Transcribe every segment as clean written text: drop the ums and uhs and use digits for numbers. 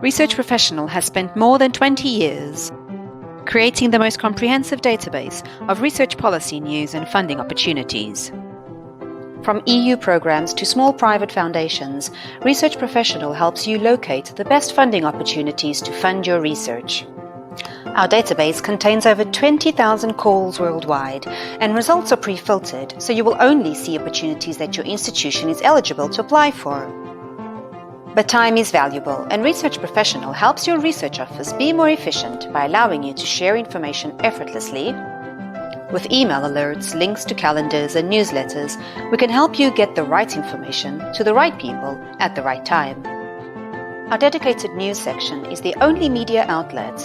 Research Professional has spent more than 20 years creating the most comprehensive database of research policy news and funding opportunities. From EU programs to small private foundations, Research Professional helps you locate the best funding opportunities to fund your research. Our database contains over 20,000 calls worldwide, and results are pre-filtered, so you will only see opportunities that your institution is eligible to apply for. But time is valuable, and Research Professional helps your research office be more efficient by allowing you to share information effortlessly. With email alerts, links to calendars and newsletters, we can help you get the right information to the right people at the right time. Our dedicated news section is the only media outlet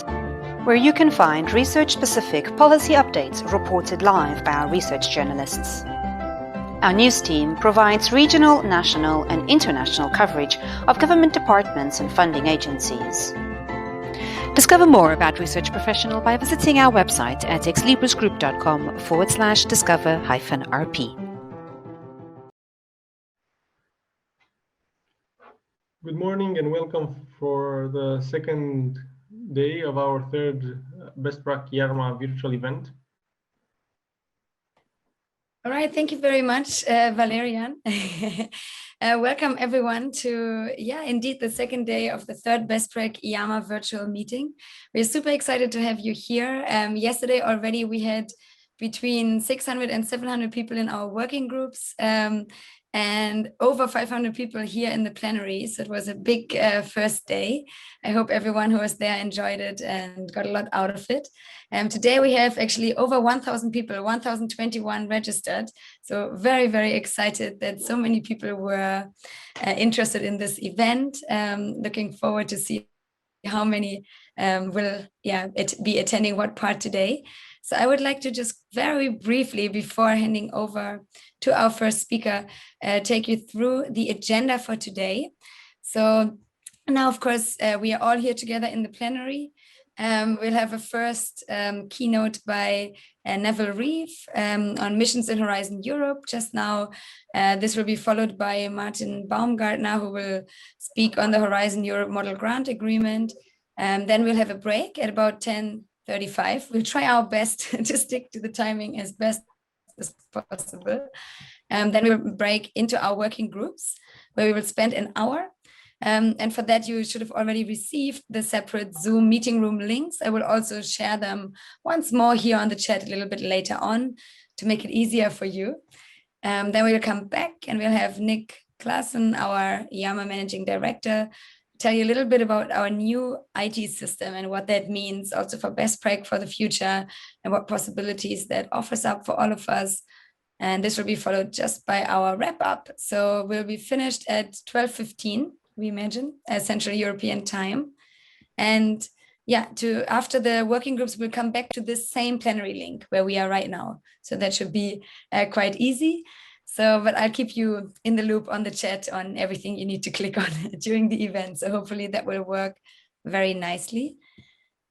where you can find research-specific policy updates reported live by our research journalists. Our news team provides regional, national and international coverage of government departments and funding agencies. Discover more about Research Professional by visiting our website at exlibrisgroup.com/discover-RP. Good morning and welcome for the second day of our third BESTPRAC EARMA virtual event. All right, thank you very much, Valerian. Welcome everyone to, indeed, the second day of the third BESTPRAC EARMA virtual meeting. We're super excited to have you here. Yesterday already we had between 600 and 700 people in our working groups and over 500 people here in the plenary. So it was a big first day. I hope everyone who was there enjoyed it and got a lot out of it. Today we have actually over 1,000 people, 1,021 registered. So very, very excited that so many people were interested in this event. Looking forward to see how many will be attending what part today. So I would like to just very briefly, before handing over to our first speaker, take you through the agenda for today. So now, of course, we are all here together in the plenary. We'll have a first keynote by Neville Reeve on missions in Horizon Europe. Just now, this will be followed by Martin Baumgartner, who will speak on the Horizon Europe Model Grant Agreement. Then we'll have a break at about 10:35. We'll try our best to stick to the timing as best as possible. Then we'll break into our working groups, where we will spend an hour. And for that, you should have already received the separate Zoom meeting room links. I will also share them once more here on the chat a little bit later on to make it easier for you. Then we'll come back and we'll have Nik Claesen, our EARMA Managing Director, tell you a little bit about our new IT system and what that means also for BESTPRAC for the future and what possibilities that offers up for all of us. And this will be followed just by our wrap up. So we'll be finished at 12:15, we imagine, Central European time. And after the working groups, we'll come back to this same plenary link where we are right now. So that should be quite easy. But I'll keep you in the loop on the chat on everything you need to click on during the event. So hopefully that will work very nicely.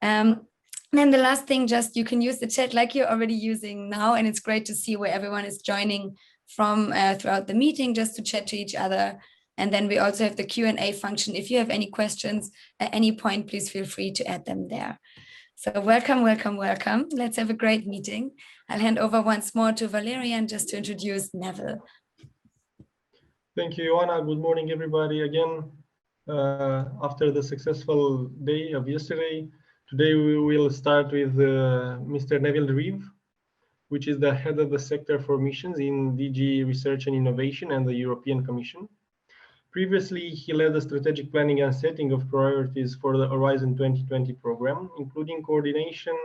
And then the last thing, just you can use the chat like you're already using now. And it's great to see where everyone is joining from throughout the meeting, just to chat to each other. And then we also have the Q&A function. If you have any questions at any point, please feel free to add them there. So welcome, welcome, welcome. Let's have a great meeting. I'll hand over once more to Valerian just to introduce Neville. Thank you, Joanna. Good morning, everybody. Again, after the successful day of yesterday, today we will start with Mr. Neville Reeve, which is the head of the sector for missions in DG Research and Innovation and the European Commission. Previously, he led the strategic planning and setting of priorities for the Horizon 2020 program, including coordination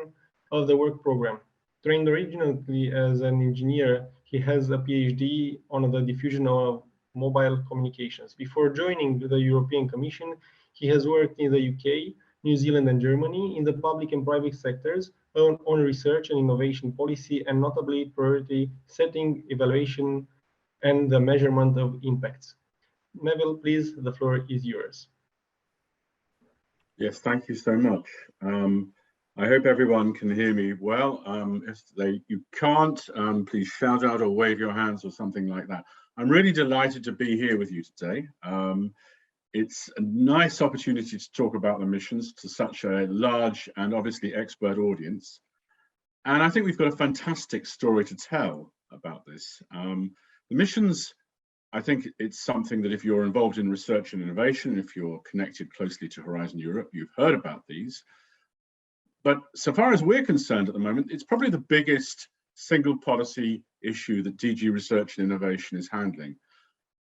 of the work program. Trained originally as an engineer, he has a PhD on the diffusion of mobile communications. Before joining the European Commission, he has worked in the UK, New Zealand and Germany in the public and private sectors on research and innovation policy, and notably priority setting, evaluation, and the measurement of impacts. Neville, please, the floor is yours. Yes, thank you so much. I hope everyone can hear me well. If you can't, please shout out or wave your hands or something like that. I'm really delighted to be here with you today. It's a nice opportunity to talk about the missions to such a large and obviously expert audience. And I think we've got a fantastic story to tell about this. The missions, I think it's something that if you're involved in research and innovation, if you're connected closely to Horizon Europe, you've heard about these. But so far as we're concerned at the moment, it's probably the biggest single policy issue that DG Research and Innovation is handling.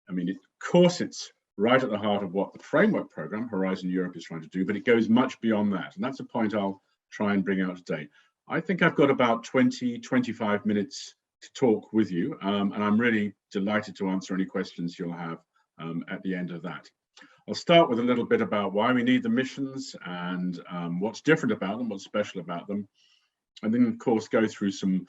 I mean, of course, it's right at the heart of what the framework program, Horizon Europe, is trying to do, but it goes much beyond that. And that's a point I'll try and bring out today. I think I've got about 20-25 minutes to talk with you, and I'm really delighted to answer any questions you'll have at the end of that. I'll start with a little bit about why we need the missions and what's different about them, what's special about them, and then of course go through some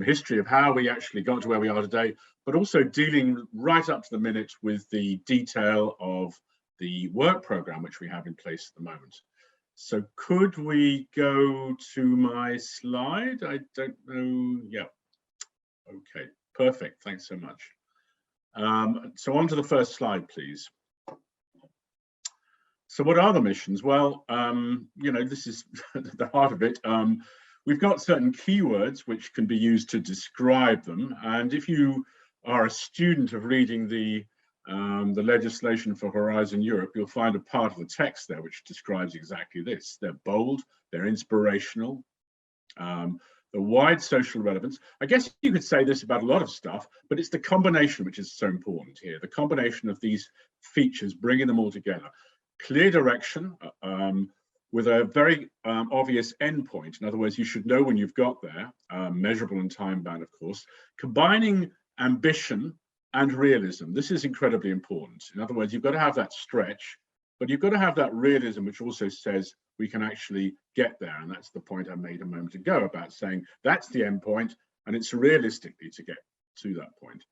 history of how we actually got to where we are today, but also dealing right up to the minute with the detail of the work program which we have in place at the moment. So could we go to my slide? I don't know. Yeah. Okay, perfect. Thanks so much. So on to the first slide, please. So what are the missions? Well, you know, this is the heart of it. We've got certain keywords which can be used to describe them. And if you are a student of reading the legislation for Horizon Europe, you'll find a part of the text there which describes exactly this. They're bold, they're inspirational, the wide social relevance. I guess you could say this about a lot of stuff, but it's the combination which is so important here. The combination of these features, bringing them all together. Clear direction with a very obvious endpoint. In other words, you should know when you've got there, measurable and time-bound, of course. Combining ambition and realism. This is incredibly important. In other words, you've got to have that stretch, but you've got to have that realism, which also says we can actually get there. And that's the point I made a moment ago about saying that's the end point, and it's realistically to get to that point.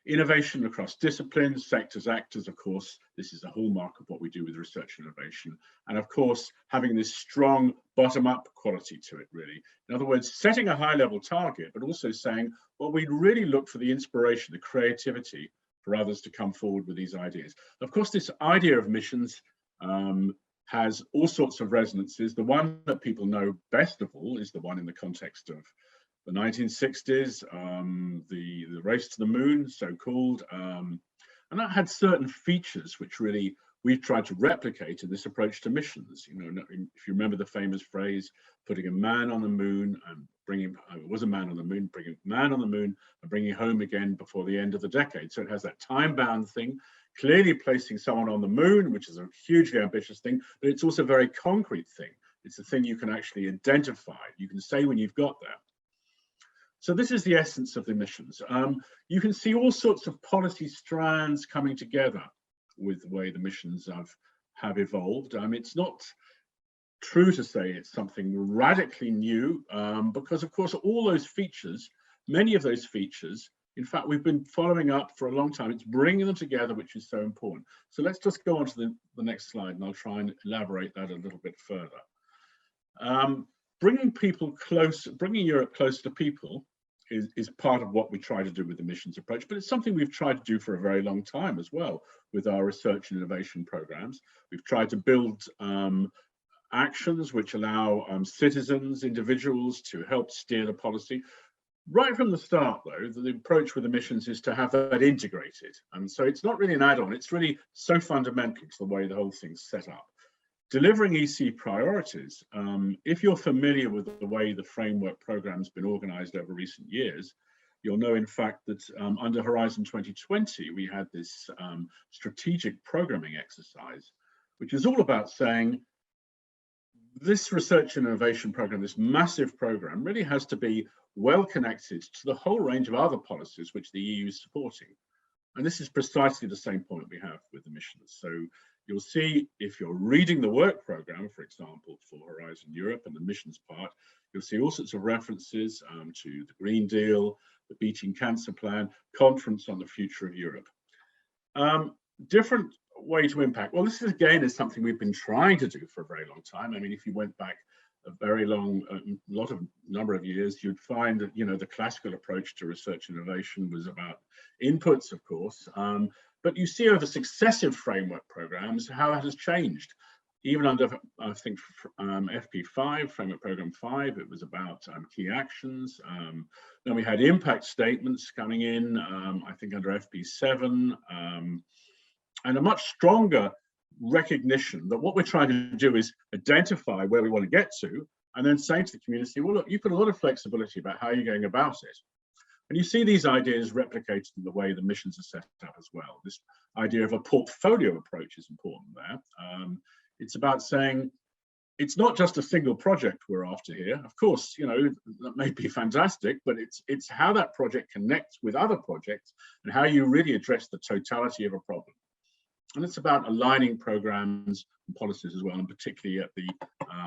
Innovation across disciplines, sectors, actors, of course, this is a hallmark of what we do with research and innovation. And of course, having this strong bottom-up quality to it, really. In other words, setting a high-level target, but also saying, well, we'd really look for the inspiration, the creativity for others to come forward with these ideas. Of course, this idea of missions has all sorts of resonances. The one that people know best of all is the one in the context of the 1960s, the race to the moon, so-called, and that had certain features which really we've tried to replicate in this approach to missions. You know, if you remember the famous phrase, putting a man on the moon and bringing, it was a man on the moon, bringing a man on the moon and bringing home again before the end of the decade. So it has that time-bound thing, clearly placing someone on the moon, which is a hugely ambitious thing, but it's also a very concrete thing. It's a thing you can actually identify. You can say when you've got there. So this is the essence of the missions. You can see all sorts of policy strands coming together with the way the missions have evolved. It's not true to say it's something radically new, because of course all those features, many of those features, in fact, we've been following up for a long time. It's bringing them together, which is so important. So let's just go on to the next slide, and I'll try and elaborate that a little bit further. Bringing people close, bringing Europe close to people is part of what we try to do with the missions approach, but it's something we've tried to do for a very long time as well with our research and innovation programs. We've tried to build actions which allow citizens, individuals to help steer the policy. Right from the start, though, the approach with the missions is to have that integrated. And so it's not really an add-on, it's really so fundamental to the way the whole thing's set up. Delivering EC priorities, if you're familiar with the way the framework program's been organized over recent years, you'll know, in fact, that under Horizon 2020, we had this strategic programming exercise, which is all about saying this research and innovation program, this massive program, really has to be well connected to the whole range of other policies which the EU is supporting. And this is precisely the same point we have with the missions. So you'll see, if you're reading the work program, for example, for Horizon Europe and the missions part, you'll see all sorts of references to the Green Deal, the Beating Cancer Plan, Conference on the Future of Europe. Different way to impact. Well, this is, again, is something we've been trying to do for a very long time. I mean, if you went back a very long, number of years, you'd find that, you know, the classical approach to research innovation was about inputs, of course, but you see over successive framework programs how that has changed. Even under, I think, FP5, Framework Program 5, it was about key actions. Then we had impact statements coming in, I think under FP7, and a much stronger recognition that what we're trying to do is identify where we want to get to, and then say to the community, well, look, you've got a lot of flexibility about how you're going about it. And you see these ideas replicated in the way the missions are set up as well. This idea of a portfolio approach is important there. It's about saying, it's not just a single project we're after here. Of course, you know, that may be fantastic, but it's how that project connects with other projects and how you really address the totality of a problem. And it's about aligning programs and policies as well, and particularly at the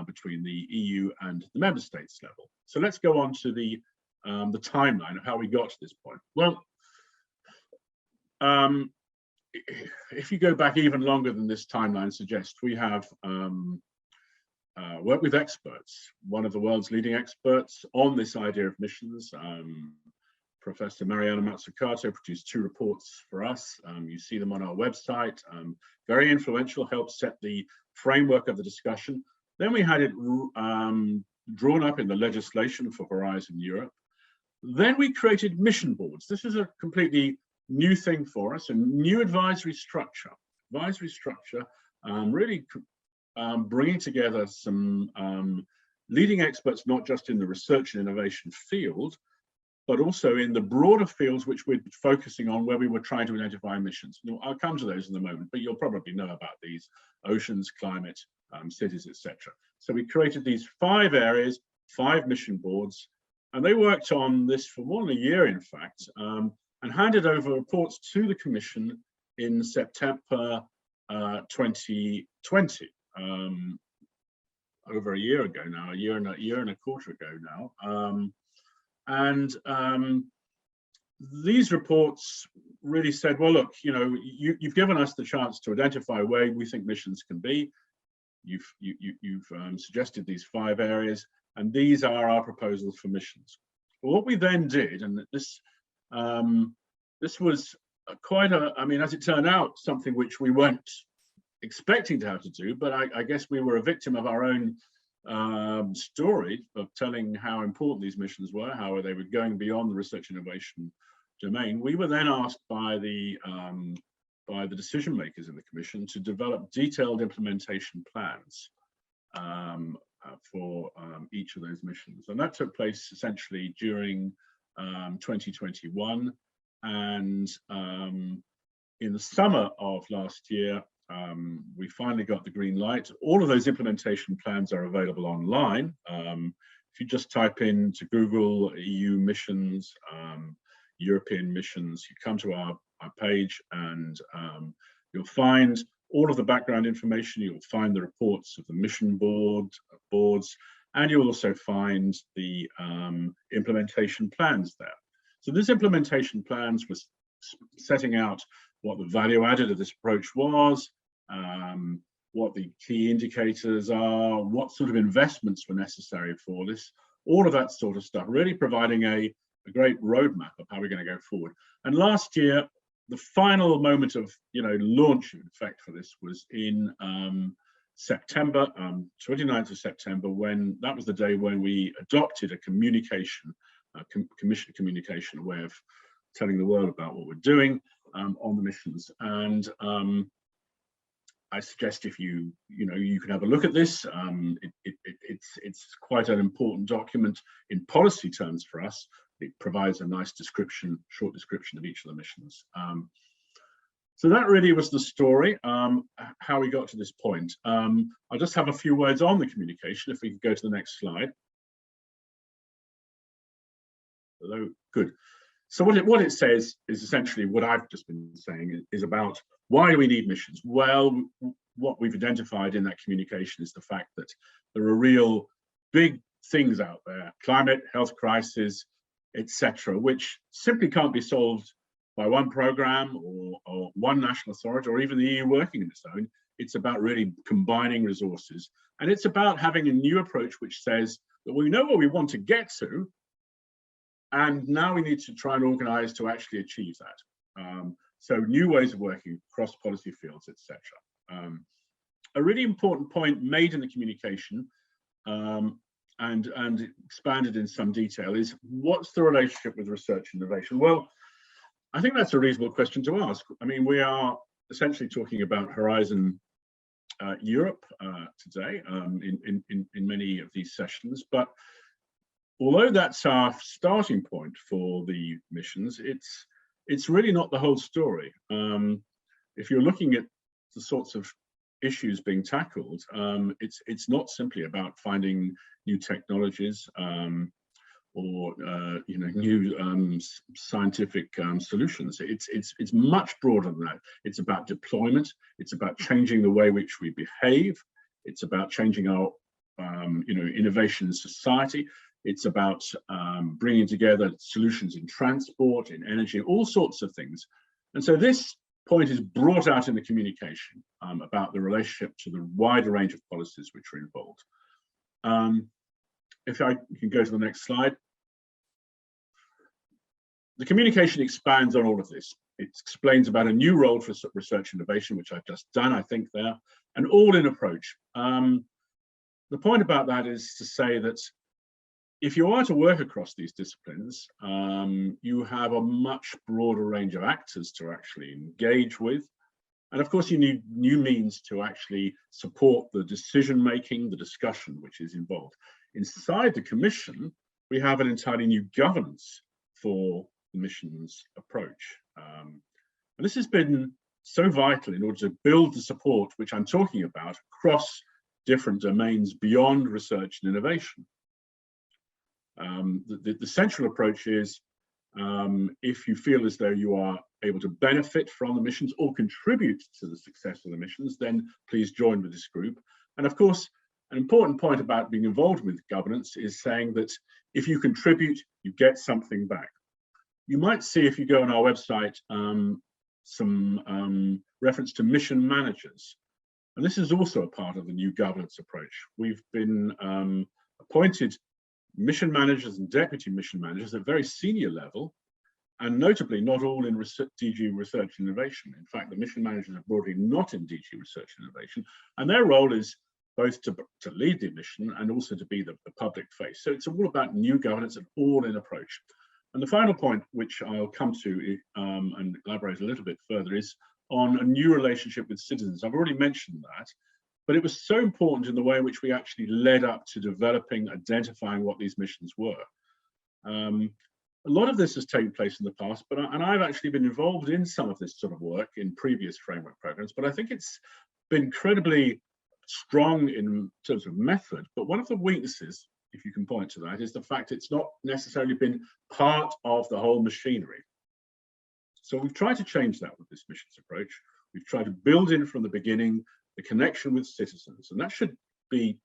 between the EU and the member states level. So let's go on to the timeline of how we got to this point. Well, if you go back even longer than this timeline suggests, we have worked with experts, one of the world's leading experts on this idea of missions. Professor Mariana Mazzucato produced 2 reports for us. You see them on our website. Very influential, helped set the framework of the discussion. Then we had it drawn up in the legislation for Horizon Europe. Then we created mission boards. This is a completely new thing for us, a new advisory structure. Really bringing together some leading experts, not just in the research and innovation field, but also in the broader fields which we're focusing on, where we were trying to identify missions. I'll come to those in a moment, but you'll probably know about these: oceans, climate, cities, etc. So we created these 5 areas, 5 mission boards, and they worked on this for more than a year, in fact, and handed over reports to the Commission in September 2020, over a year ago now, a year and a quarter ago now. These reports really said, well, look, you know, you've given us the chance to identify where we think missions can be. You've suggested these 5 areas, and these are our proposals for missions. But what we then did, and this was quite I mean, as it turned out, something which we weren't expecting to have to do, but I guess we were a victim of our own story of telling how important these missions were, how they were going beyond the research innovation domain. We were then asked by the decision makers in the Commission to develop detailed implementation plans for each of those missions, and that took place essentially during 2021. And in the summer of last year, we finally got the green light. All of those implementation plans are available online. If you just type into Google EU missions, European missions, you come to our page, and you'll find all of the background information. You'll find the reports of the mission boards, and you'll also find the implementation plans there. So this implementation plans was setting out what the value added of this approach was, what the key indicators are, what sort of investments were necessary for this, all of that sort of stuff, really providing a great roadmap of how we're going to go forward. And last year, the final moment of, you know, launch in effect for this was in September, 29th of September, when that was the day when we adopted a communication, commission communication, way of telling the world about what we're doing on the missions. And I suggest if you can have a look at this. It's quite an important document in policy terms for us. It provides a nice description, short description of each of the missions. So that really was the story, how we got to this point. I'll just have a few words on the communication, if we could go to the next slide. Hello, good. So what it says is essentially what I've just been saying, is about why do we need missions? Well, what we've identified in that communication is the fact that there are real big things out there, climate, health crisis, etc., which simply can't be solved by one program or one national authority or even the EU working in its own. It's about really combining resources And it's about having a new approach which says that we know where we want to get to, and now we need to try and organize to actually achieve that. So new ways of working across policy fields, etc. A really important point made in the communication and expanded in some detail is, what's the relationship with research and innovation? Well, I think that's a reasonable question to ask. I mean, we are essentially talking about Horizon Europe today in many of these sessions, but although that's our starting point for the missions, it's really not the whole story. If you're looking at the sorts of issues being tackled, it's not simply about finding new technologies or new scientific solutions. It's much broader than that. It's about deployment. It's about changing the way which we behave. It's about changing our innovation in society. It's about bringing together solutions in transport, in energy, all sorts of things. And so this point is brought out in the communication about the relationship to the wider range of policies which are involved. If I can go to the next slide. The communication expands on all of this. It explains about a new role for research innovation, which I've just done, I think, there, an all-in approach. The point about that is to say that if you are to work across these disciplines, you have a much broader range of actors to actually engage with. And of course, you need new means to actually support the decision-making, the discussion which is involved. Inside the Commission, we have an entirely new governance for the missions approach. And this has been so vital in order to build the support which I'm talking about across different domains beyond research and innovation. The central approach is, if you feel as though you are able to benefit from the missions or contribute to the success of the missions, then please join with this group. And of course, an important point about being involved with governance is saying that if you contribute, you get something back. You might see, if you go on our website, some reference to mission managers. And this is also a part of the new governance approach. We've been appointed mission managers and deputy mission managers at very senior level, and notably not all in DG Research and Innovation. In fact, the mission managers are broadly not in DG Research and Innovation, and their role is both to lead the mission and also to be the public face. So it's all about new governance and all-in approach. And the final point, which I'll come to and elaborate a little bit further, is on a new relationship with citizens. I've already mentioned that, but it was so important in the way in which we actually led up to developing, identifying what these missions were. A lot of this has taken place in the past, and I've actually been involved in some of this sort of work in previous framework programs, but I think it's been incredibly strong in terms of method. But one of the weaknesses, if you can point to that, is the fact it's not necessarily been part of the whole machinery. So we've tried to change that with this missions approach. We've tried to build in from the beginning the connection with citizens, and that should be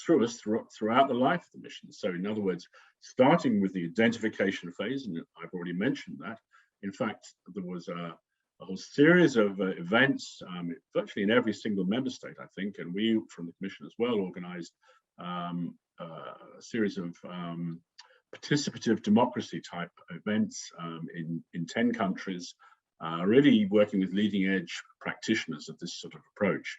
through us throughout the life of the mission. So in other words, starting with the identification phase, and I've already mentioned that. In fact, there was a whole series of events, virtually in every single member state, I think, and we from the Commission as well organized a series of participative democracy type events in 10 countries, really working with leading edge practitioners of this sort of approach.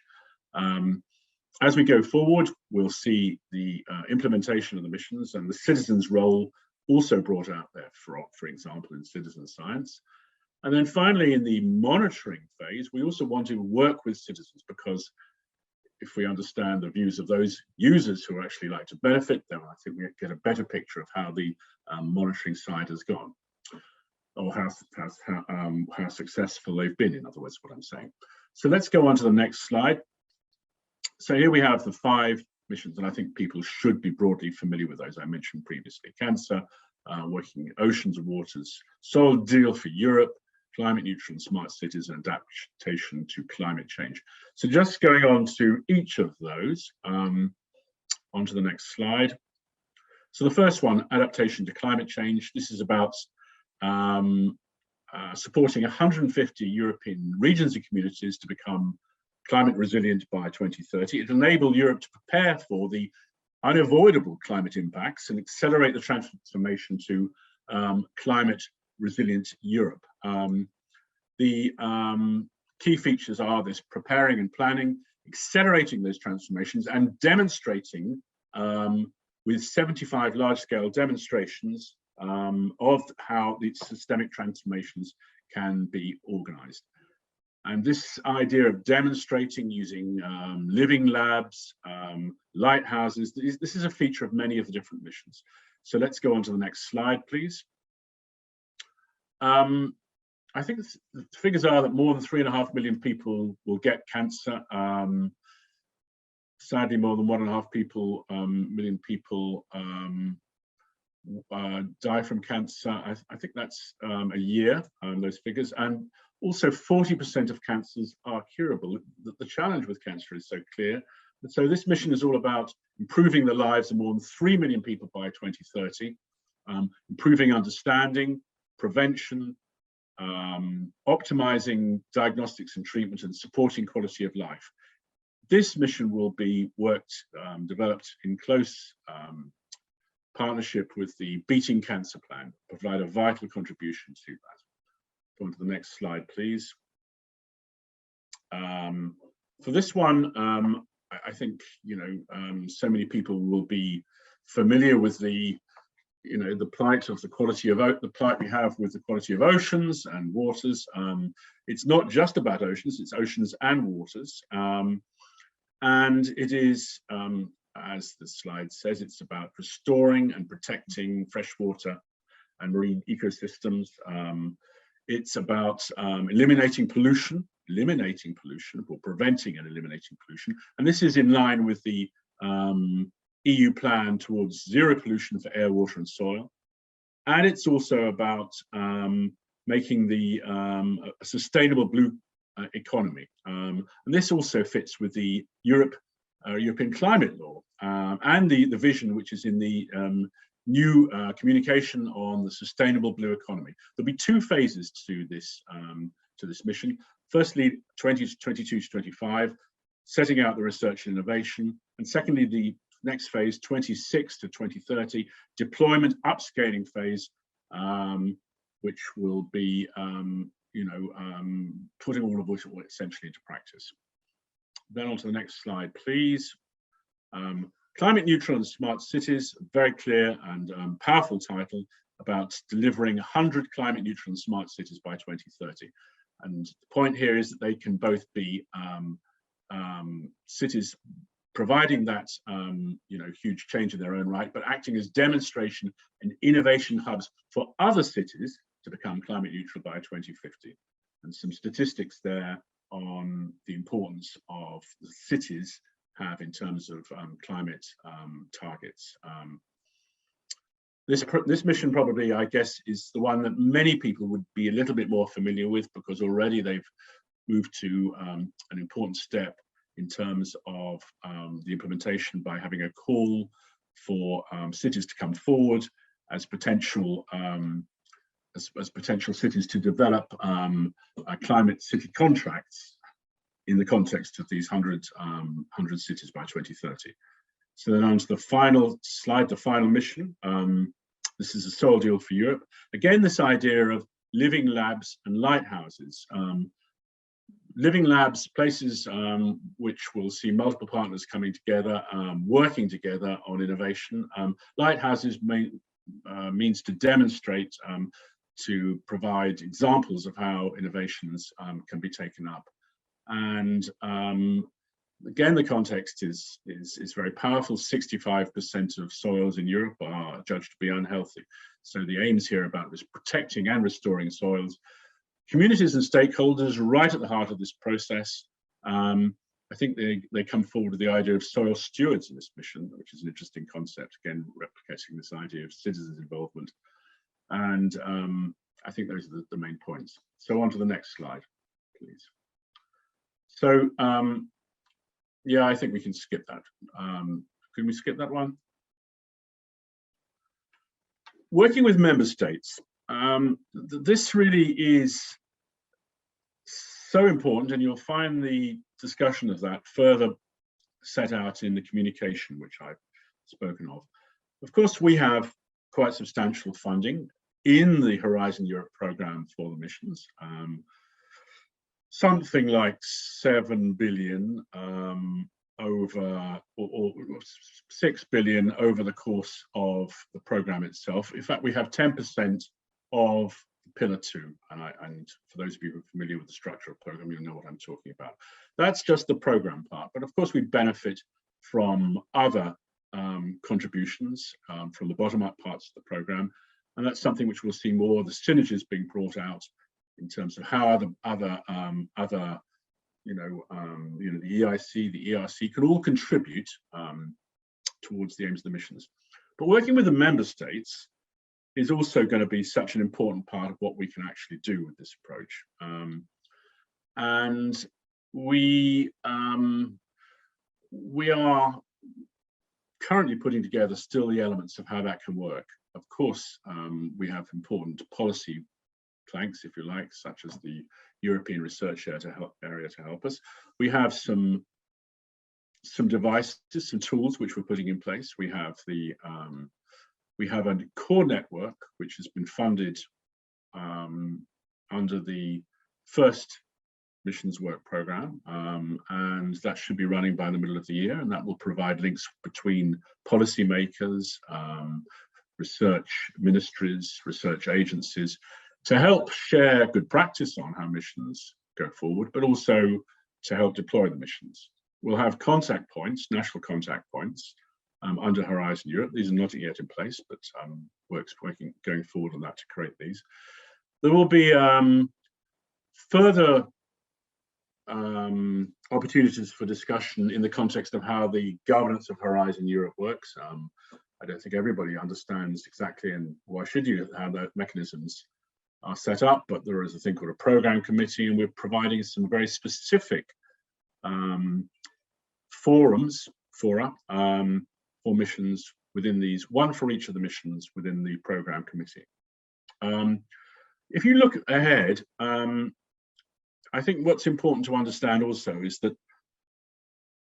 As we go forward, we'll see the implementation of the missions and the citizens' role also brought out there, for example, in citizen science. And then finally, in the monitoring phase, we also want to work with citizens, because if we understand the views of those users who actually like to benefit, then I think we get a better picture of how the monitoring side has gone, or how successful they've been, in other words, what I'm saying. So let's go on to the next slide. So here we have the 5 missions, and I think people should be broadly familiar with those I mentioned previously. Cancer, working in oceans and waters, Solid Deal for Europe, climate neutral and smart cities, and adaptation to climate change. So just going on to each of those, onto the next slide. So the first one, adaptation to climate change. This is about supporting 150 European regions and communities to become climate resilient by 2030. It will enable Europe to prepare for the unavoidable climate impacts and accelerate the transformation to climate resilient Europe. The key features are this: preparing and planning, accelerating those transformations, and demonstrating with 75 large-scale demonstrations of how these systemic transformations can be organized. And this idea of demonstrating using living labs, lighthouses, this is a feature of many of the different missions. So let's go on to the next slide, please. I think the figures are that more than 3.5 million people will get cancer. Sadly, more than 1.5 million people die from cancer. I think that's a year, those figures. And also 40% of cancers are curable. The challenge with cancer is so clear. And so this mission is all about improving the lives of more than 3 million people by 2030, improving understanding, prevention, optimizing diagnostics and treatment, and supporting quality of life. This mission will be developed in close partnership with the Beating Cancer Plan, provide a vital contribution to that. Go on to the next slide, please. For this one, I think, so many people will be familiar with the plight of the quality of the plight we have with the quality of oceans and waters. It's not just about oceans; it's oceans and waters, and it is, as the slide says, it's about restoring and protecting freshwater and marine ecosystems. It's about eliminating pollution, or preventing and eliminating pollution, and this is in line with the EU plan towards zero pollution for air, water and soil. And it's also about making the a sustainable blue economy. And this also fits with the European climate law and the vision which is in the new communication on the sustainable blue economy. There'll be two phases to this mission. Firstly, 2022 to 25, setting out the research and innovation, and secondly, the next phase, 26 to 2030, deployment upscaling phase, which will be, putting all of which essentially into practice. Then on to the next slide, please. Climate neutral and smart cities, a very clear and powerful title about delivering 100 climate neutral and smart cities by 2030. And the point here is that they can both be cities providing that huge change in their own right, but acting as demonstration and innovation hubs for other cities to become climate neutral by 2050. And some statistics there on the importance of the cities have in terms of climate targets. This mission probably, I guess, is the one that many people would be a little bit more familiar with, because already they've moved to an important step in terms of the implementation by having a call for cities to come forward as potential cities to develop climate city contracts in the context of these 100 cities by 2030. So then on to the final slide, the final mission. This is a soil deal for Europe. Again, this idea of living labs and lighthouses. Living labs, places which will see multiple partners coming together, working together on innovation. Lighthouses means to demonstrate, to provide examples of how innovations can be taken up. And again, the context is very powerful. 65% of soils in Europe are judged to be unhealthy. So the aims here about this protecting and restoring soils. Communities and stakeholders right at the heart of this process. I think they come forward with the idea of soil stewards in this mission, which is an interesting concept, again, replicating this idea of citizens' involvement. And I think those are the main points. So on to the next slide, please. So, yeah, I think we can skip that. Can we skip that one? Working with member states. This really is so important, and you'll find the discussion of that further set out in the communication, which I've spoken of. Of course, we have quite substantial funding in the Horizon Europe programme for the missions. Something like 7 billion over, or 6 billion over the course of the programme itself. In fact, we have 10% of Pillar 2, and for those of you who are familiar with the structure of programme, you'll know what I'm talking about. That's just the programme part, but of course we benefit from other contributions from the bottom-up parts of the programme, and that's something which we'll see more of the synergies being brought out in terms of how the the EIC, the ERC can all contribute towards the aims of the missions. But working with the member states is also going to be such an important part of what we can actually do with this approach. And we are currently putting together still the elements of how that can work. Of course, we have important policy planks, if you like, such as the European Research Area to help us. We have some devices, some tools which we're putting in place. We have a core network which has been funded under the first missions work programme, and that should be running by the middle of the year, and that will provide links between policymakers, research ministries, research agencies, to help share good practice on how missions go forward, but also to help deploy the missions. We'll have contact points, national contact points, under Horizon Europe. These are not yet in place, but working going forward on that to create these. There will be further opportunities for discussion in the context of how the governance of Horizon Europe works. I don't think everybody understands exactly, and why should you, how the mechanisms are set up, but there is a thing called a programme committee, and we're providing some very specific fora for missions within these, one for each of the missions within the programme committee. If you look ahead, I think what's important to understand also is that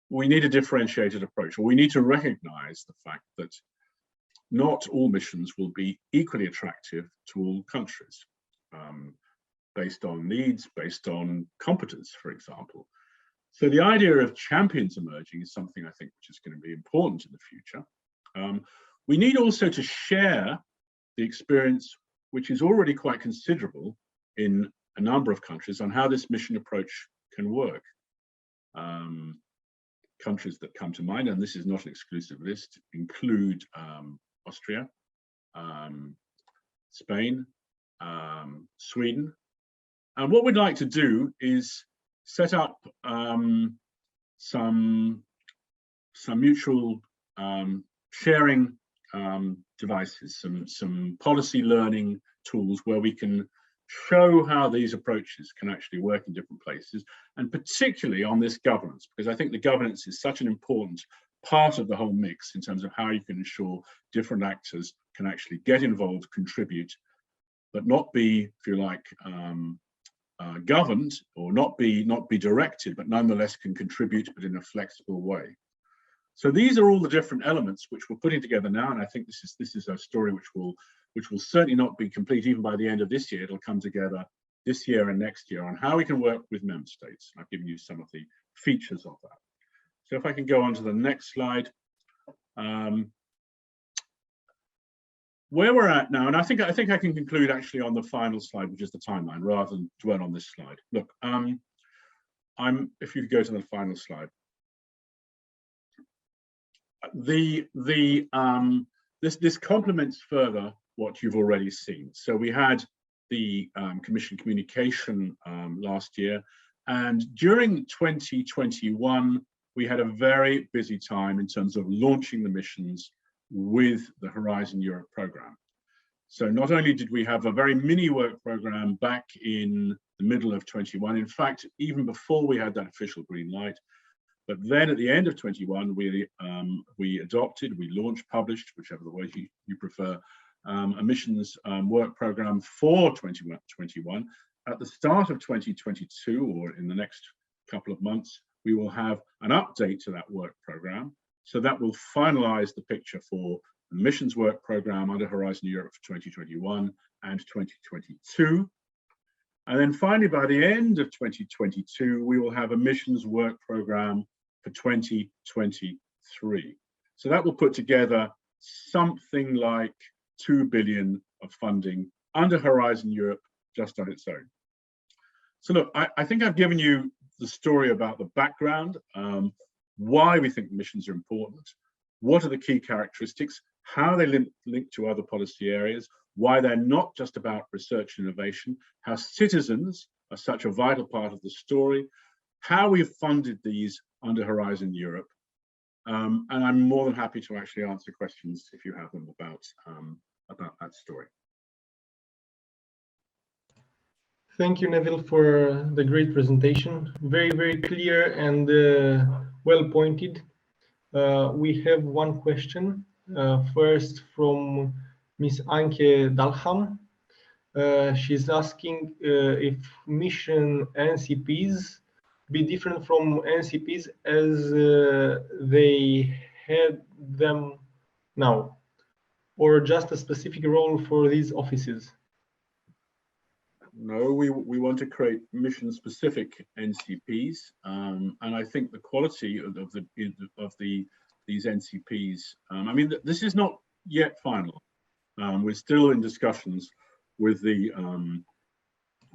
we need a differentiated approach, or we need to recognise the fact that not all missions will be equally attractive to all countries, based on needs, based on competence, for example. So the idea of champions emerging is something I think which is going to be important in the future. We need also to share the experience, which is already quite considerable in a number of countries, on how this mission approach can work. Countries that come to mind, and this is not an exclusive list, include Austria, Spain, Sweden. And what we'd like to do is set up some mutual sharing devices, some policy learning tools where we can show how these approaches can actually work in different places, and particularly on this governance, because I think the governance is such an important part of the whole mix in terms of how you can ensure different actors can actually get involved, contribute, but not be, if you like, governed, or not be directed, but nonetheless can contribute, but in a flexible way. So these are all the different elements which we're putting together now, and I think this is a story which will certainly not be complete even by the end of this year. It'll come together this year and next year on how we can work with member states. I've given you some of the features of that. So if I can go on to the next slide. Where we're at now, and I think I can conclude actually on the final slide, which is the timeline, rather than dwell on this slide. Look, if you go to the final slide. This complements further what you've already seen. So we had the Commission communication last year, and during 2021 we had a very busy time in terms of launching the missions with the Horizon Europe programme. So not only did we have a very mini work programme back in the middle of 21, in fact even before we had that official green light, but then at the end of 21 we launched, published, whichever the way you prefer, a missions work programme for 2021. At the start of 2022, or in the next couple of months, we will have an update to that work program. So that will finalize the picture for the missions work program under Horizon Europe for 2021 and 2022. And then finally, by the end of 2022, we will have a missions work program for 2023. So that will put together something like 2 billion of funding under Horizon Europe just on its own. So look, I think I've given you the story about the background, why we think missions are important, what are the key characteristics, how they link to other policy areas, why they're not just about research and innovation, how citizens are such a vital part of the story, how we've funded these under Horizon Europe, and I'm more than happy to actually answer questions if you have them about that story. Thank you, Neville, for the great presentation. Very, very clear and well pointed. We have one question, first from Ms. Anke Dalham. She's asking if mission NCPs be different from NCPs as they had them now, or just a specific role for these offices? No, we want to create mission-specific NCPs, and I think the quality of these NCPs. I mean, this is not yet final. We're still in discussions with the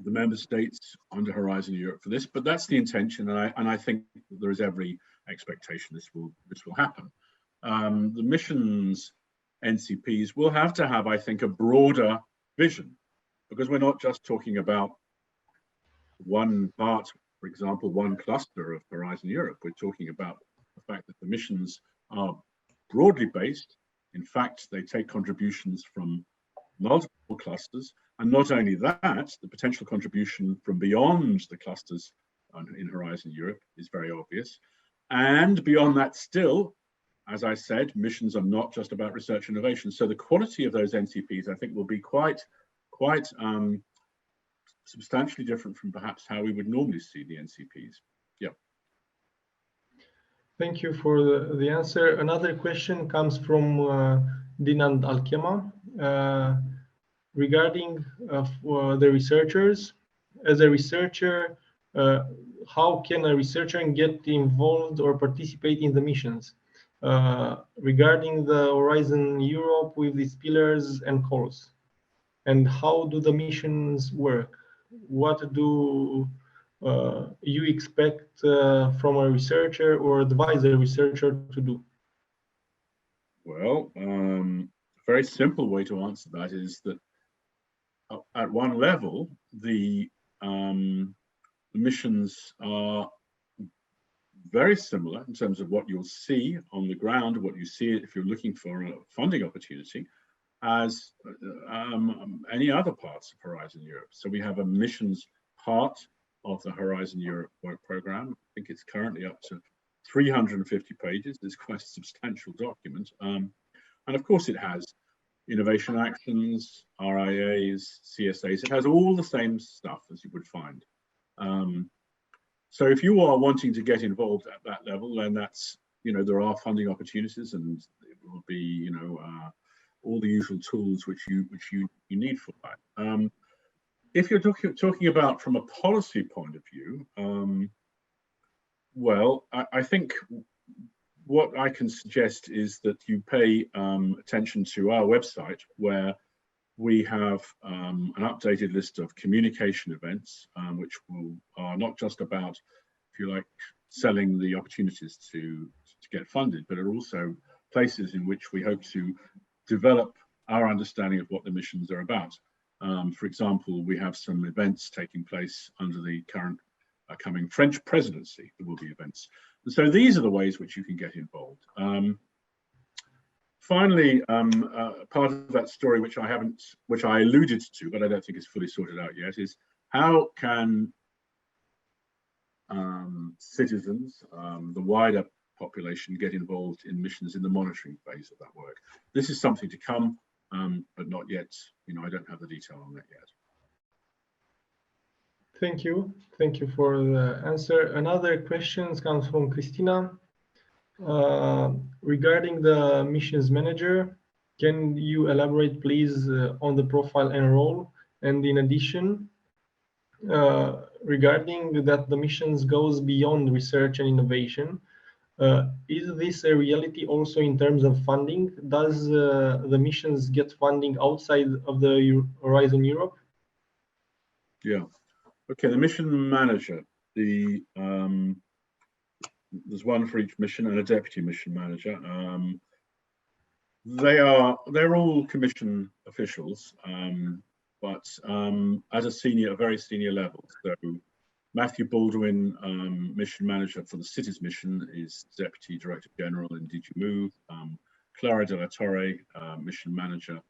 member states under Horizon Europe for this, but that's the intention, and I think there is every expectation this will happen. The missions NCPs will have to have, I think, a broader vision, because we're not just talking about one part, for example, one cluster of Horizon Europe. We're talking about the fact that the missions are broadly based. In fact, they take contributions from multiple clusters, and not only that, the potential contribution from beyond the clusters in Horizon Europe is very obvious. And beyond that still, as I said, missions are not just about research and innovation. So the quality of those NCPs, I think, will be quite substantially different from perhaps how we would normally see the NCPs. Yeah. Thank you for the answer. Another question comes from Dinand Alkema regarding the researchers. As a researcher, how can a researcher get involved or participate in the missions? Regarding the Horizon Europe with these pillars and calls. And how do the missions work? What do you expect from a researcher or advise a researcher to do? Well, a very simple way to answer that is that at one level, the missions are very similar in terms of what you'll see on the ground, what you see if you're looking for a funding opportunity, as any other parts of Horizon Europe. So we have a missions part of the Horizon Europe work program. I think it's currently up to 350 pages. It's quite a substantial document. And of course it has innovation actions, RIAs, CSAs. It has all the same stuff as you would find. So if you are wanting to get involved at that level, then that's, there are funding opportunities, and it will be, all the usual tools which you need for that. If you're talking about from a policy point of view, well, I think what I can suggest is that you pay attention to our website, where we have an updated list of communication events, which are not just about, if you like, selling the opportunities to get funded, but are also places in which we hope to develop our understanding of what the missions are about. For example, we have some events taking place under the current coming French presidency. There will be events. And so these are the ways which you can get involved. Finally, part of that story which I alluded to, but I don't think is fully sorted out yet, is how can citizens, the wider population, get involved in missions in the monitoring phase of that work. This is something to come, but not yet. I don't have the detail on that yet. Thank you. Thank you for the answer. Another question comes from Christina. Regarding the missions manager, can you elaborate please on the profile and role? And in addition, regarding that the missions goes beyond research and innovation, is this a reality also in terms of funding? Does the missions get funding outside of the Horizon Europe? Yeah. Okay, the mission manager, there's one for each mission and a deputy mission manager. They're all commission officials, but at a very senior level. So Matthew Baldwin, mission manager for the cities mission, is Deputy Director General in DG Move. Clara de la Torre, mission manager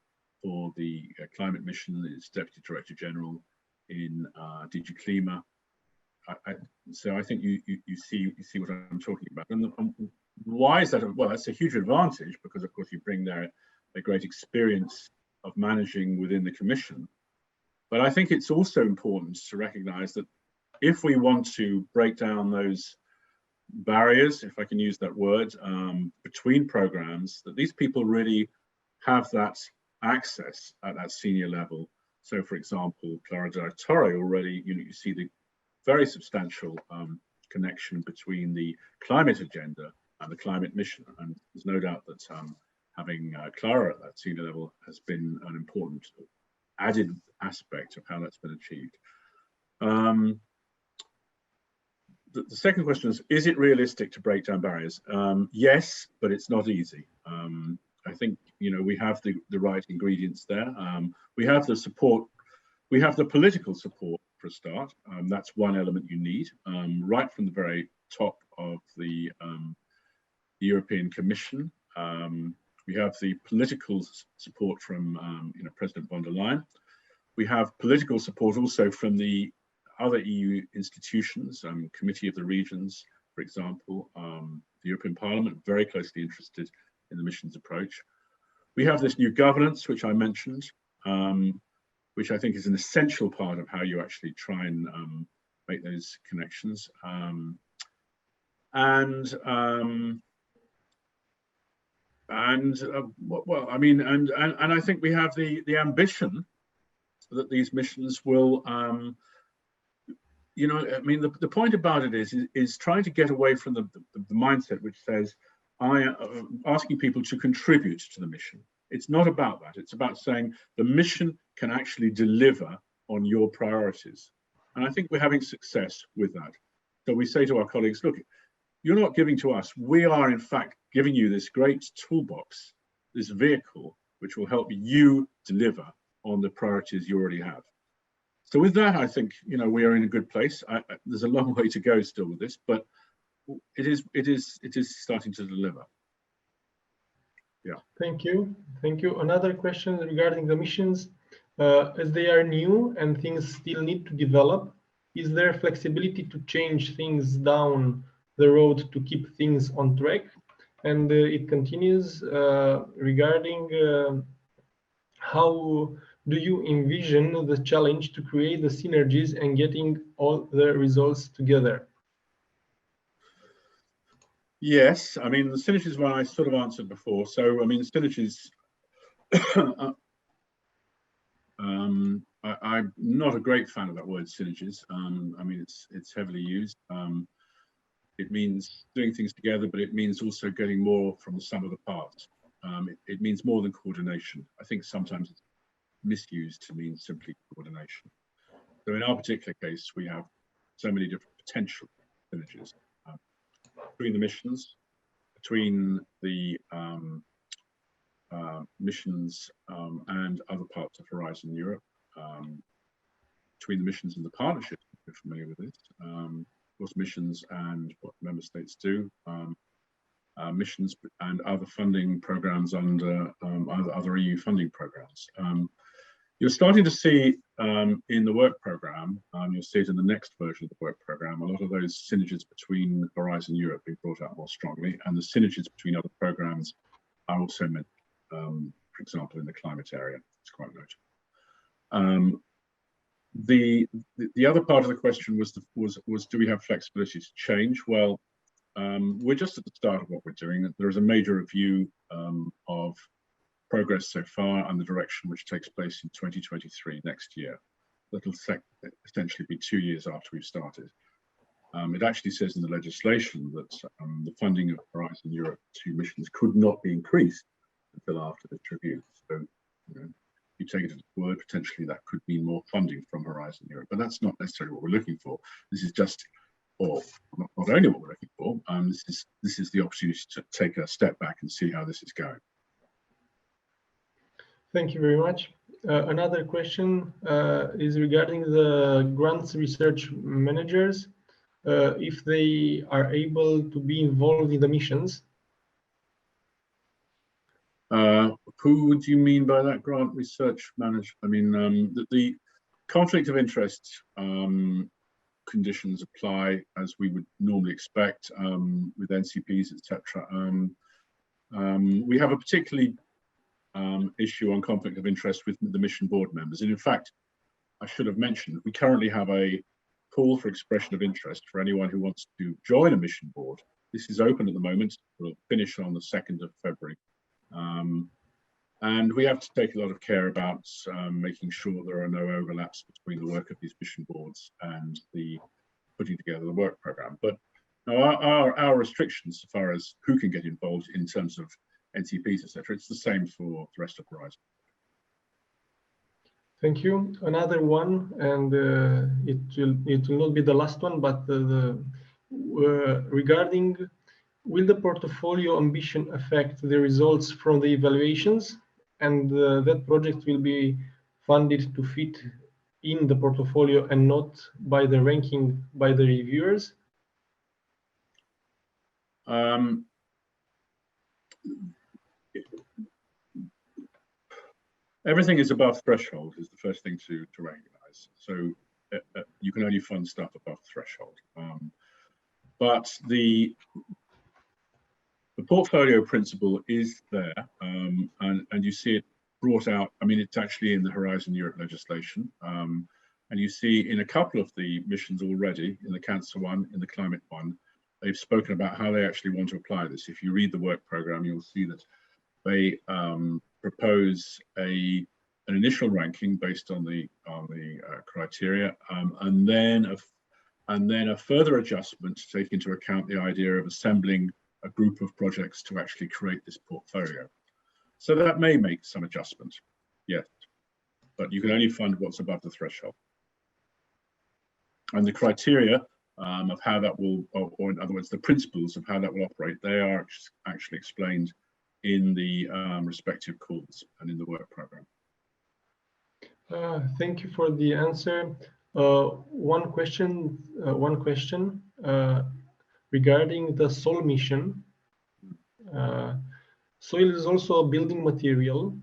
for the climate mission, is Deputy Director General in DG Klima. So I think you see what I'm talking about. And why is that? Well, that's a huge advantage because, of course, you bring there a great experience of managing within the Commission. But I think it's also important to recognise that if we want to break down those barriers, if I can use that word, between programs, that these people really have that access at that senior level. So, for example, Clara de la Torre already, you see the very substantial connection between the climate agenda and the climate mission. And there's no doubt that having Clara at that senior level has been an important added aspect of how that's been achieved. The second question is it realistic to break down barriers? Yes, but it's not easy. I think, we have the right ingredients there. We have the support, we have the political support for a start. That's one element you need, right from the very top of the European Commission. We have the political support from President von der Leyen. We have political support also from the other EU institutions, Committee of the Regions, for example, the European Parliament, very closely interested in the mission's approach. We have this new governance, which I mentioned, which I think is an essential part of how you actually try and make those connections. Well, I mean, and I think we have the ambition that these missions will, I mean, the point about it is trying to get away from the mindset which says, asking people to contribute to the mission. It's not about that. It's about saying the mission can actually deliver on your priorities. And I think we're having success with that. So we say to our colleagues, look, you're not giving to us. We are, in fact, giving you this great toolbox, this vehicle, which will help you deliver on the priorities you already have. So with that, I think, we are in a good place. There's a long way to go still with this, but it is starting to deliver. Yeah. Thank you. Thank you. Another question regarding the missions. As they are new and things still need to develop, is there flexibility to change things down the road to keep things on track? And it continues regarding how do you envision the challenge to create the synergies and getting all the results together? Yes, I mean, the synergies one I sort of answered before. So, I mean, synergies, I'm not a great fan of that word synergies. I mean, it's heavily used. It means doing things together, but it means also getting more from the sum of the parts. It means more than coordination. I think sometimes it's misused to mean simply coordination. So in our particular case, we have so many different potential synergies between the missions, between the missions and other parts of Horizon Europe, between the missions and the partnerships, if you're familiar with this, of course, missions and what member states do, missions and other funding programs under other EU funding programs. You're starting to see in the work program, you'll see it in the next version of the work program, a lot of those synergies between Horizon Europe being brought out more strongly, and the synergies between other programs are also meant, for example, in the climate area. It's quite notable. The other part of the question was do we have flexibility to change? Well, we're just at the start of what we're doing. There is a major review of progress so far and the direction which takes place in 2023, next year. That'll essentially be 2 years after we've started. It actually says in the legislation that the funding of Horizon Europe 2 missions could not be increased until after this review. So, you know, you take it at its word, potentially that could mean more funding from Horizon Europe, but that's not necessarily what we're looking for. This is just, or not only what we're looking for, this is the opportunity to take a step back and see how this is going. Thank you very much. Another question is regarding the grants research managers, if they are able to be involved in the missions. Who would you mean by that, grant research manager? I mean, the conflict of interest conditions apply as we would normally expect with NCPs, etc. We have a particularly issue on conflict of interest with the mission board members. And in fact, I should have mentioned, we currently have a call for expression of interest for anyone who wants to join a mission board. This is open at the moment. We'll finish on the 2nd of February. And we have to take a lot of care about making sure there are no overlaps between the work of these mission boards and the putting together the work program. But our restrictions as far as who can get involved in terms of NCPs, etc., it's the same for the rest of Horizon. Thank you. Another one, and it will not be the last one, but regarding, will the portfolio ambition affect the results from the evaluations, and that project will be funded to fit in the portfolio and not by the ranking by the reviewers? Everything is above threshold is the first thing to recognize. So you can only fund stuff above threshold. But the portfolio principle is there, and you see it brought out. I mean, it's actually in the Horizon Europe legislation, and you see in a couple of the missions already, in the cancer one, in the climate one, they've spoken about how they actually want to apply this. If you read the work program, you'll see that they propose an initial ranking based on the criteria, and then a further adjustment to take into account the idea of assembling a group of projects to actually create this portfolio. So that may make some adjustment, yes, but you can only fund what's above the threshold. And the criteria of how that will, or in other words, the principles of how that will operate, they are actually explained in the respective calls and in the work program. Thank you for the answer. One question regarding the soil mission. Soil is also a building material.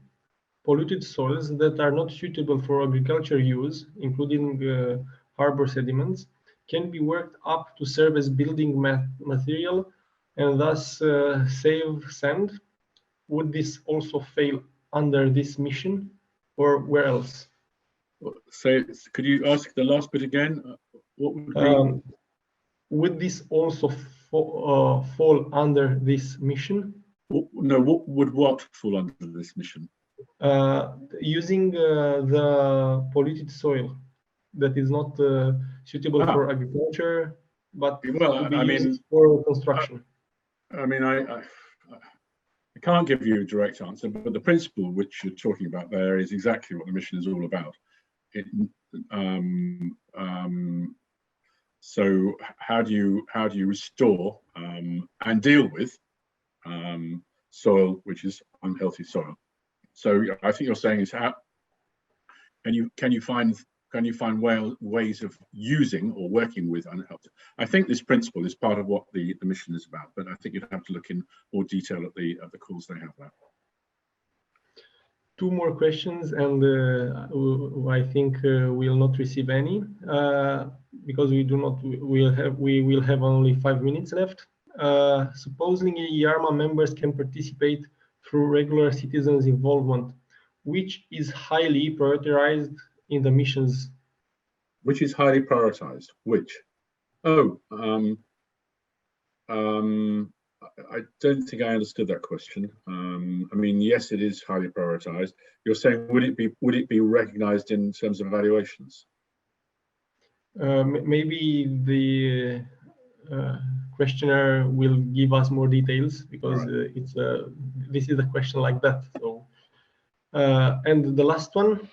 Polluted soils that are not suitable for agriculture use, including harbor sediments, can be worked up to serve as building material and thus save sand. Would this also fail under this mission, or where else? So could you ask the last bit again? What would be... Would this also fall under this mission? No, what fall under this mission? Using the polluted soil that is not suitable for agriculture, but well, I mean, for construction. I mean, I can't give you a direct answer, but the principle which you're talking about there is exactly what the mission is all about. So how do you restore and deal with soil which is unhealthy soil? So I think you're saying is how can you find ways of using or working with unhealthy? I think this principle is part of what the mission is about, but I think you'd have to look in more detail at the calls they have there. Two more questions, and I think we'll not receive any because we will have only 5 minutes left. Supposing EARMA members can participate through regular citizens' involvement, which is highly prioritized in the missions Which is highly prioritized? Which? Oh, I don't think I understood that question. I mean, yes, it is highly prioritized. You're saying would it be recognized in terms of evaluations? Maybe the questioner will give us more details, because it's this is a question like that. So, and the last one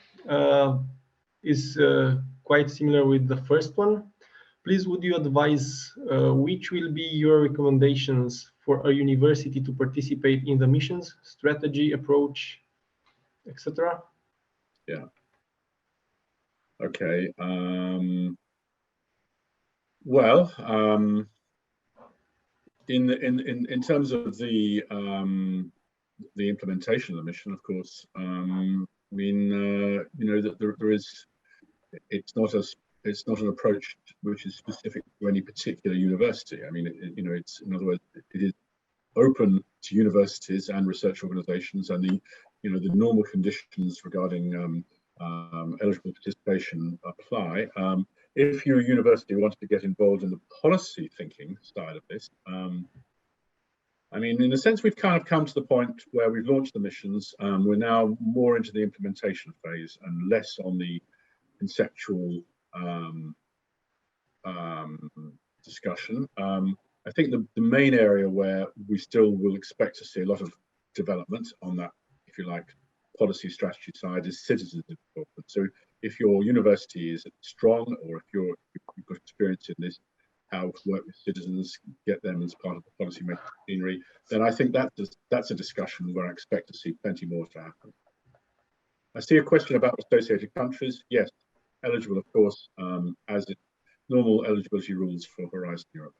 is quite similar with the first one. Please, would you advise which will be your recommendations for a university to participate in the missions, strategy, approach, etc.? Yeah. Okay. Well, in terms of the implementation of the mission, of course, I mean, you know, that there is, it's not an approach which is specific to any particular university. I mean, you know, it's, in other words, it is open to universities and research organizations, and the, you know, the normal conditions regarding eligible participation apply. If your university wants to get involved in the policy thinking side of this, I mean, in a sense, we've kind of come to the point where we've launched the missions. We're now more into the implementation phase and less on the conceptual discussion. I think the main area where we still will expect to see a lot of development on that, if you like, policy strategy side is citizen involvement. So if your university is strong, or if you've got experience in this, how to work with citizens, get them as part of the policy making machinery, then I think that's a discussion where I expect to see plenty more to happen. I see a question about associated countries. Yes, eligible, of course, as normal eligibility rules for Horizon Europe.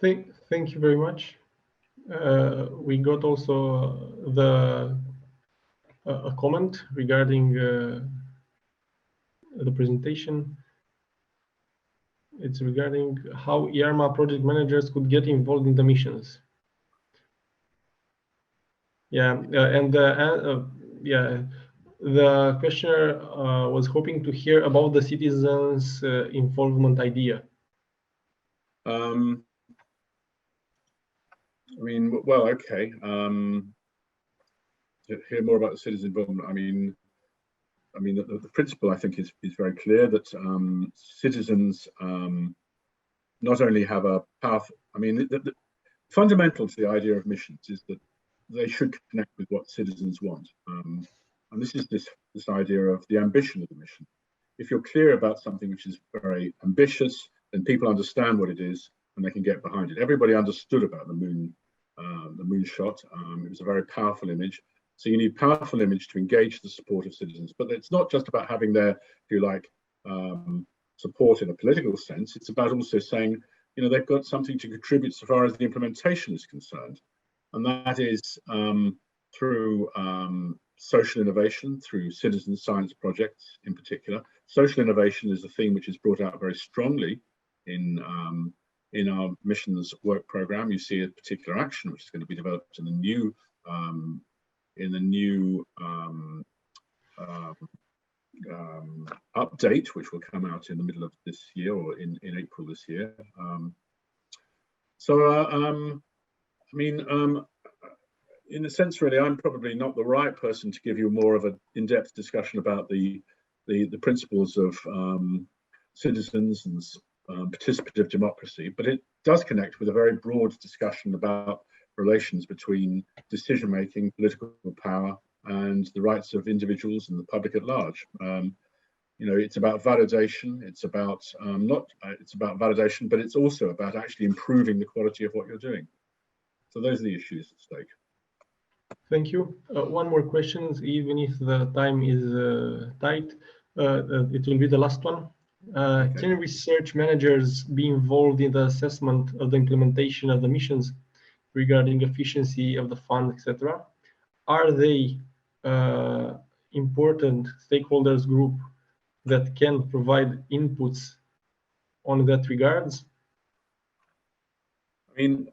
Thank you very much. We got also a comment regarding the presentation. It's regarding how EARMA project managers could get involved in the missions. Yeah, yeah, the questioner was hoping to hear about the citizens' involvement idea. I mean, well, okay. To hear more about the citizen involvement. I mean, the principle, I think, is very clear that citizens not only have a path. I mean, the fundamental to the idea of missions is that they should connect with what citizens want, and this is this idea of the ambition of the mission. If you're clear about something which is very ambitious, then people understand what it is and they can get behind it. Everybody understood about the moon shot. It was a very powerful image. So you need powerful image to engage the support of citizens. But it's not just about having their, if you like, support in a political sense. It's about also saying, you know, they've got something to contribute so far as the implementation is concerned. And that is through social innovation, through citizen science projects in particular. Social innovation is a theme which is brought out very strongly in our missions work program. You see a particular action which is going to be developed in the new update, which will come out in the middle of this year, or in April this year. I mean, in a sense, really, I'm probably not the right person to give you more of an in-depth discussion about the principles of citizens and participative democracy, but it does connect with a very broad discussion about relations between decision-making, political power, and the rights of individuals and the public at large. You know, it's about validation. It's about it's about validation, but it's also about actually improving the quality of what you're doing. So those are the issues at stake. Thank you. One more question, even if the time is tight. It will be the last one. Okay. Can research managers be involved in the assessment of the implementation of the missions regarding efficiency of the fund, etc.? Are they important stakeholders group that can provide inputs on that regards? I mean,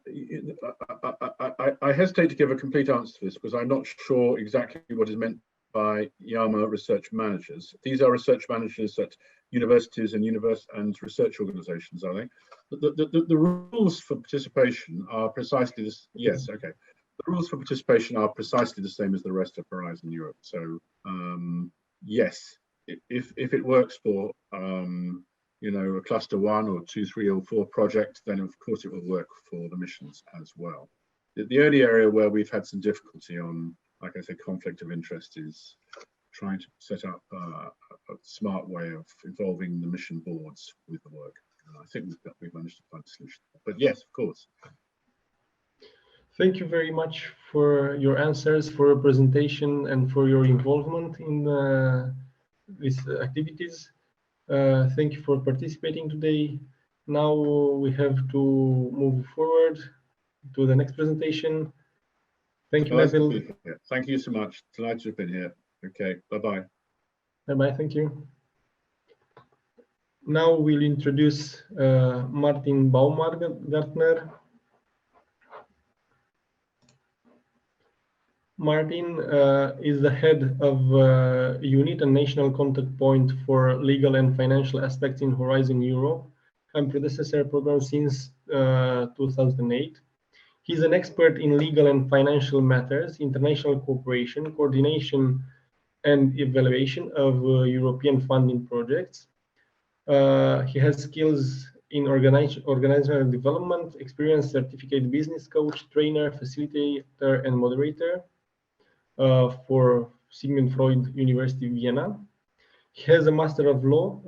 I hesitate to give a complete answer to this because I'm not sure exactly what is meant by EARMA research managers. These are research managers at universities and research organizations, are they? The rules for participation are precisely this. Yes, okay. The rules for participation are precisely the same as the rest of Horizon Europe. So yes, if it works for you know, a cluster 1 or 2, 3 or 4 project, then of course it will work for the missions as well. The only area where we've had some difficulty on, like I said, conflict of interest is trying to set up a smart way of involving the mission boards with the work. I think we've managed to find a solution. But yes, of course. Thank you very much for your answers, for your presentation, and for your involvement in these activities. Thank you for participating today. Now we have to move forward to the next presentation. Thank you, Neville. Thank you so much. Delighted to have been here. Okay, bye-bye. Bye-bye, thank you. Now we'll introduce Martin Baumgartner. Martin is the head of unit and national contact point for legal and financial aspects in Horizon Europe and predecessor program since 2008. He's an expert in legal and financial matters, international cooperation, coordination and evaluation of European funding projects. He has skills in organizational development, experience, certificate business coach, trainer, facilitator, and moderator for Sigmund Freud University Vienna. He has a Master of Law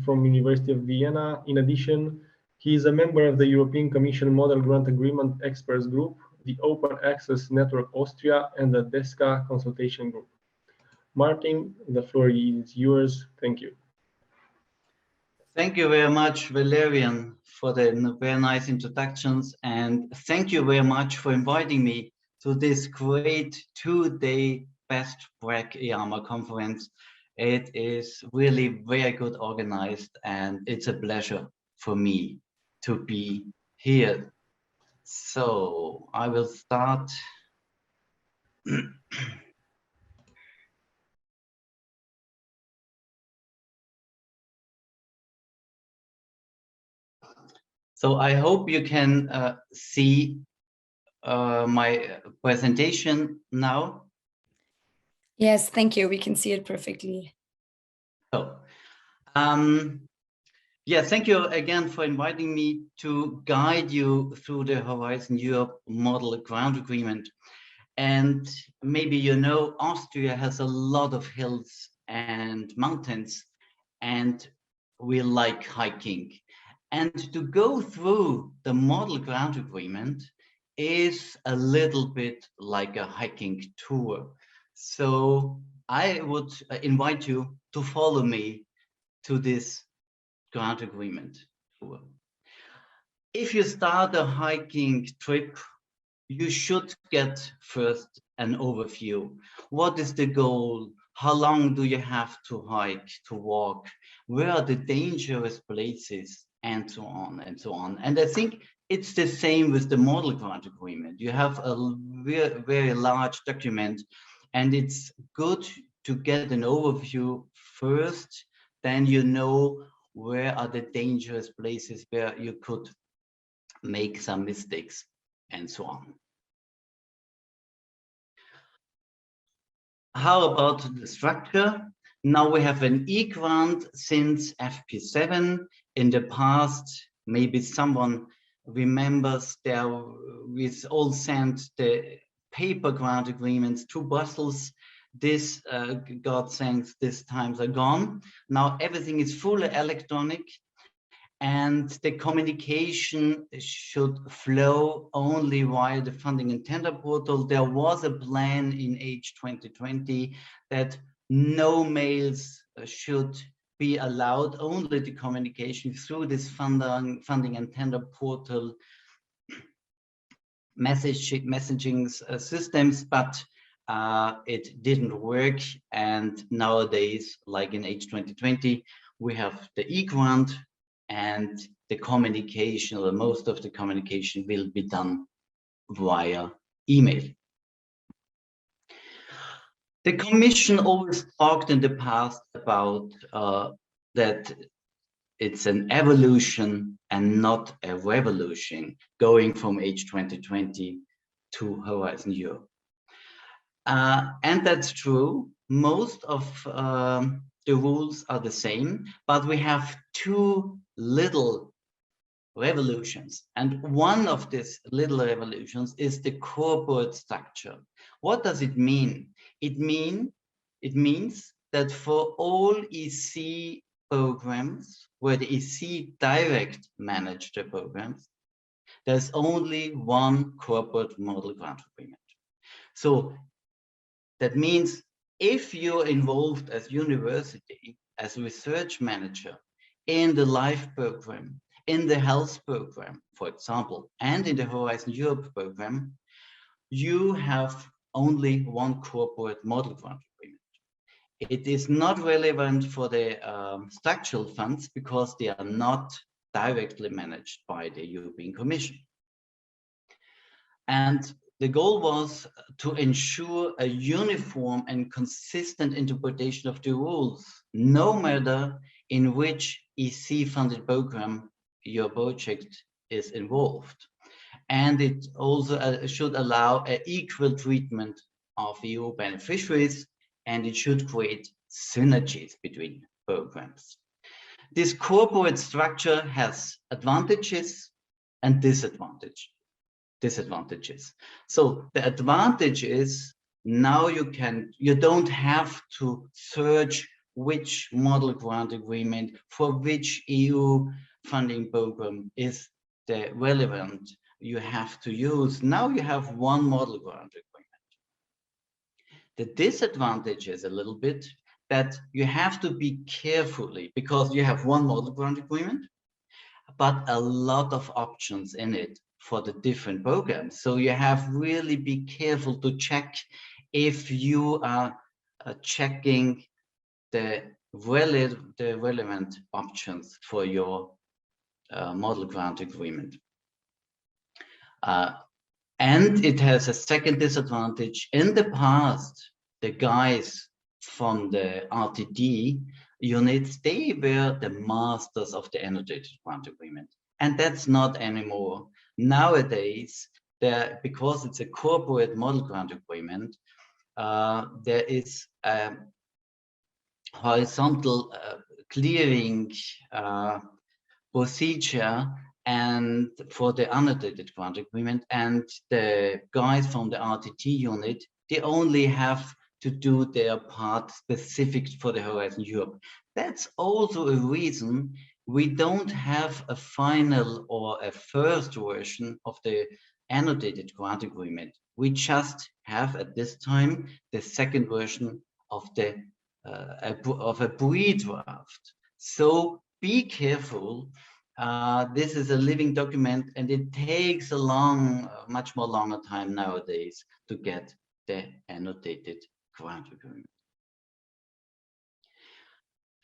from University of Vienna. In addition, he is a member of the European Commission Model Grant Agreement Experts Group, the Open Access Network Austria, and the DESCA Consultation Group. Martin, the floor is yours. Thank you. Thank you very much, Valerian, for the very nice introductions. And thank you very much for inviting me to this great 2-day BESTPRAC EARMA conference. It is really very good organized, and it's a pleasure for me to be here. So I will start. So I hope you can see my presentation now. Yes, thank you. We can see it perfectly. So, yeah, thank you again for inviting me to guide you through the Horizon Europe Model Grant Agreement. And maybe you know, Austria has a lot of hills and mountains, and we like hiking. And to go through the Model Grant Agreement is a little bit like a hiking tour. So I would invite you to follow me to this grant agreement tour. If you start a hiking trip, you should get first an overview. What is the goal? How long do you have to hike, to walk? Where are the dangerous places? And so on and so on. And I think it's the same with the Model Grant Agreement. You have a very, very large document, and it's good to get an overview first, then you know where are the dangerous places where you could make some mistakes and so on. How about the structure? Now we have an e-grant since FP7. In the past, maybe someone remembers there we all sent the paper grant agreements to Brussels. This, God thanks, these times are gone. Now everything is fully electronic, and the communication should flow only via the funding and tender portal. There was a plan in H2020 that no mails should be allowed, only the communication through this funding and tender portal messaging systems, but it didn't work. And nowadays, like in H2020, we have the e-grant, and the communication, or most of the communication, will be done via email. The Commission always talked in the past about that it's an evolution and not a revolution going from H 2020 to Horizon Europe. And that's true. Most of the rules are the same, but we have two little revolutions. And one of these little revolutions is the corporate structure. What does it mean? It means that for all EC programs, where the EC direct manage the programs, there's only one corporate model grant agreement. So that means if you're involved as university, as research manager in the LIFE program, in the health program, for example, and in the Horizon Europe program, you have only one corporate model grant agreement. It is not relevant for the structural funds because they are not directly managed by the European Commission. And the goal was to ensure a uniform and consistent interpretation of the rules, no matter in which EC-funded program your project is involved. And it also should allow an equal treatment of EU beneficiaries, and it should create synergies between programs. This corporate structure has advantages and disadvantages. So the advantage is now you don't have to search which model grant agreement for which EU funding program is the relevant you have to use. Now you have one model grant agreement. The disadvantage is a little bit that you have to be carefully, because you have one model grant agreement, but a lot of options in it for the different programs. So you have really be careful to check if you are checking the relevant options for your model grant agreement. And it has a second disadvantage. In the past, the guys from the RTD units, they were the masters of the annotated grant agreement. And that's not anymore. Nowadays, because it's a corporate model grant agreement, there is a horizontal clearing procedure and for the annotated grant agreement, and the guys from the RTT unit, they only have to do their part specific for the Horizon Europe. That's also a reason we don't have a final or a first version of the annotated grant agreement. We just have at this time the second version of the of a pre-draft. So be careful. This is a living document, and it takes a much more longer time nowadays to get the annotated grant agreement.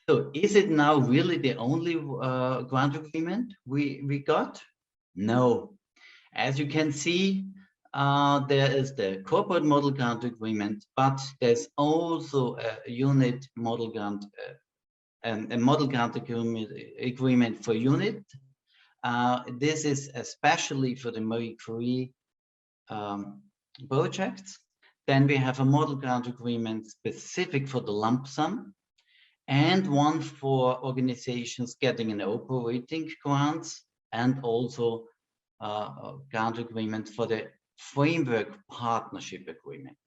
So is it now really the only grant agreement we got? No. As you can see, there is the corporate model grant agreement, but there's also a unit model grant and a model grant agreement for unit. This is especially for the Marie Curie projects. Then we have a model grant agreement specific for the lump sum, and one for organizations getting an operating grants, and also grant agreement for the framework partnership agreement.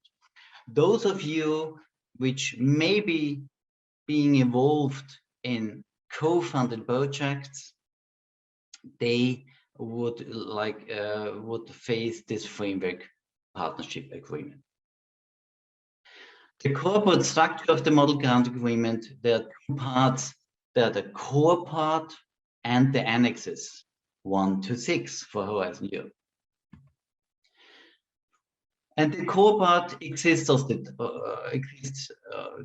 Those of you which may be being involved in co-funded projects, they would face this framework partnership agreement. The corporate structure of the model grant agreement, there are two parts. There are the core part and the annexes 1 to 6 for Horizon Europe. And the core part exists of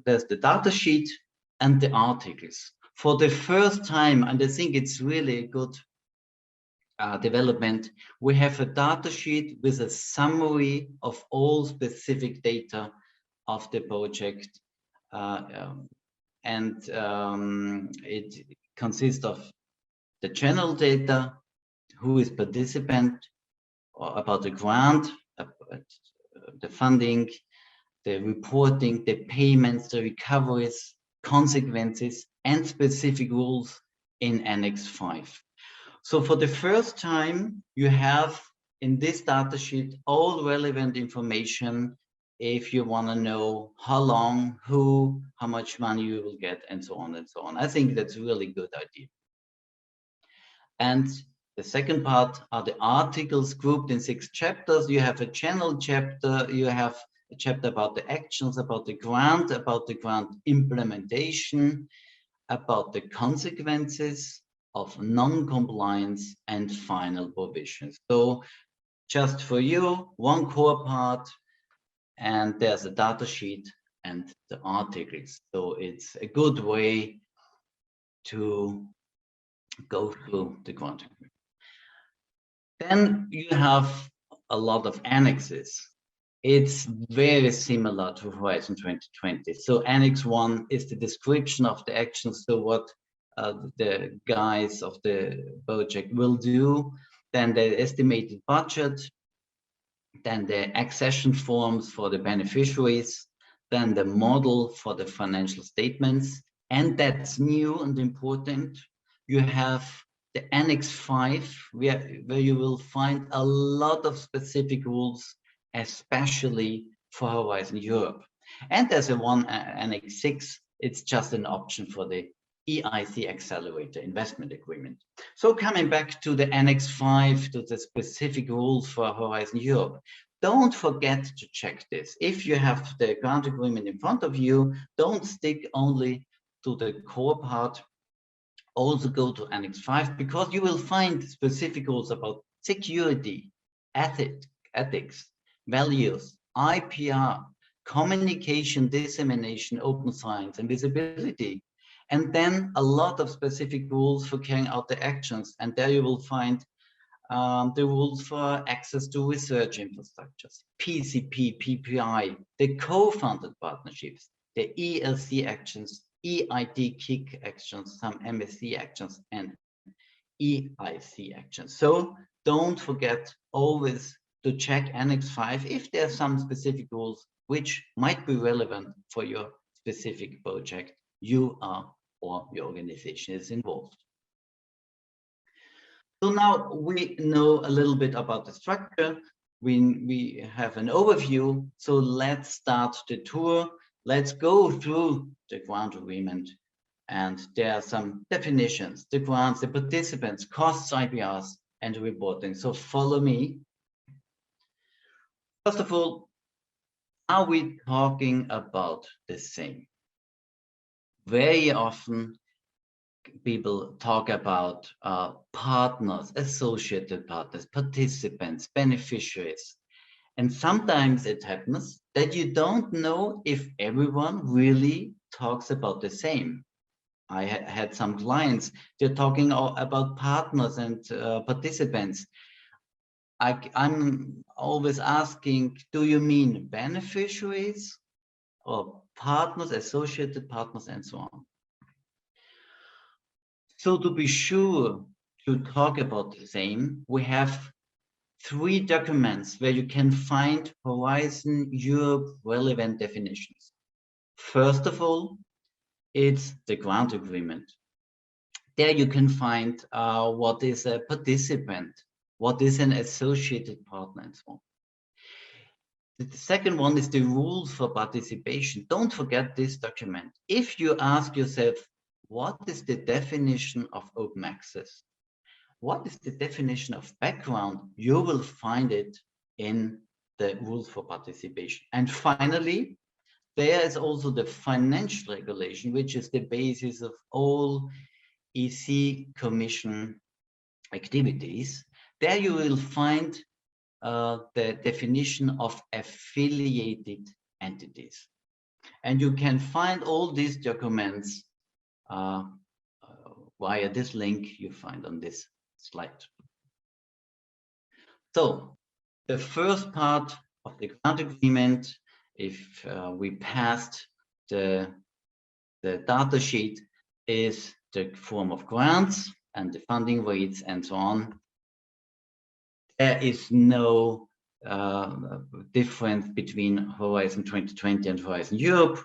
there's the data sheet and the articles. For the first time, and I think it's really a good development, we have a data sheet with a summary of all specific data of the project, and it consists of the general data, who is participant, or about the grant, about the funding, the reporting, the payments, the recoveries, consequences, and specific rules in Annex 5. So for the first time, you have in this data sheet all relevant information if you want to know how long, who, how much money you will get, and so on and so on. I think that's a really good idea. And the second part are the articles grouped in 6 chapters. You have a general chapter, you have a chapter about the actions, about the grant implementation, about the consequences of non-compliance, and final provisions. So just for you, one core part, and there's a data sheet and the articles. So it's a good way to go through the grant agreement. Then you have a lot of annexes. It's very similar to Horizon 2020. So Annex 1 is the description of the actions, so what the guys of the project will do, then the estimated budget, then the accession forms for the beneficiaries, then the model for the financial statements, and that's new and important. You have the Annex 5, where you will find a lot of specific rules, especially for Horizon Europe. And there's Annex 6, it's just an option for the EIC Accelerator Investment Agreement. So coming back to the Annex 5, to the specific rules for Horizon Europe, don't forget to check this. If you have the grant agreement in front of you, don't stick only to the core part, also go to Annex 5, because you will find specific rules about security, ethics, values, IPR, communication, dissemination, open science, and visibility. And then a lot of specific rules for carrying out the actions. And there you will find the rules for access to research infrastructures, PCP, PPI, the co-funded partnerships, the ELC actions, EID KIC actions, some MSC actions, and EIC actions. So don't forget always to check Annex 5 if there are some specific rules which might be relevant for your specific project you are or your organization is involved. So now we know a little bit about the structure. We have an overview. So let's start the tour. Let's go through the grant agreement. And there are some definitions, the grants, the participants, costs, IPRs, and reporting. So follow me. First of all, are we talking about the same? Very often, people talk about partners, associated partners, participants, beneficiaries. And sometimes it happens that you don't know if everyone really talks about the same. I had some clients, they're talking about partners and participants. I'm always asking, do you mean beneficiaries or partners, associated partners, and so on? So to be sure to talk about the same, we have 3 documents where you can find Horizon Europe relevant definitions. First of all, it's the grant agreement. There you can find what is a participant, what is an associated partner, and so on. The second one is the rules for participation. Don't forget this document. If you ask yourself, what is the definition of open access? What is the definition of background? You will find it in the rules for participation. And finally, there is also the financial regulation, which is the basis of all EC Commission activities. There you will find the definition of affiliated entities. And you can find all these documents via this link you find on this slide. So the first part of the grant agreement if we passed the data sheet, is the form of grants and the funding rates and so on. There is no difference between Horizon 2020 and Horizon Europe.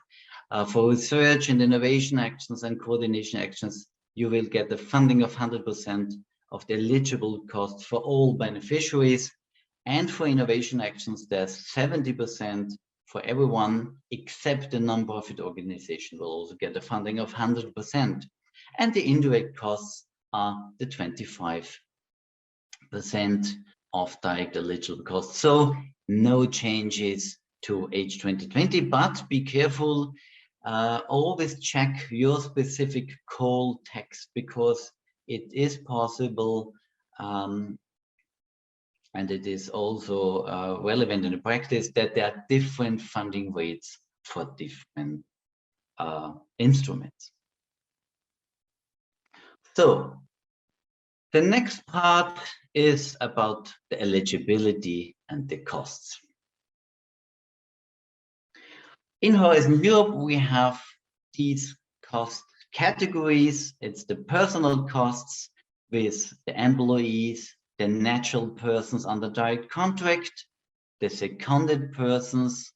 For research and innovation actions and coordination actions, you will get the funding of 100% of the eligible costs for all beneficiaries. And for innovation actions, there's 70% for everyone except the non-profit organization will also get a funding of 100%. And the indirect costs are the 25% of direct eligible costs. So no changes to H 2020, but be careful. Always check your specific call text, because it is possible and it is also relevant in the practice that there are different funding rates for different instruments. So the next part is about the eligibility and the costs. In Horizon Europe, we have these cost categories. It's the personal costs with the employees, the natural persons under direct contract, the seconded persons,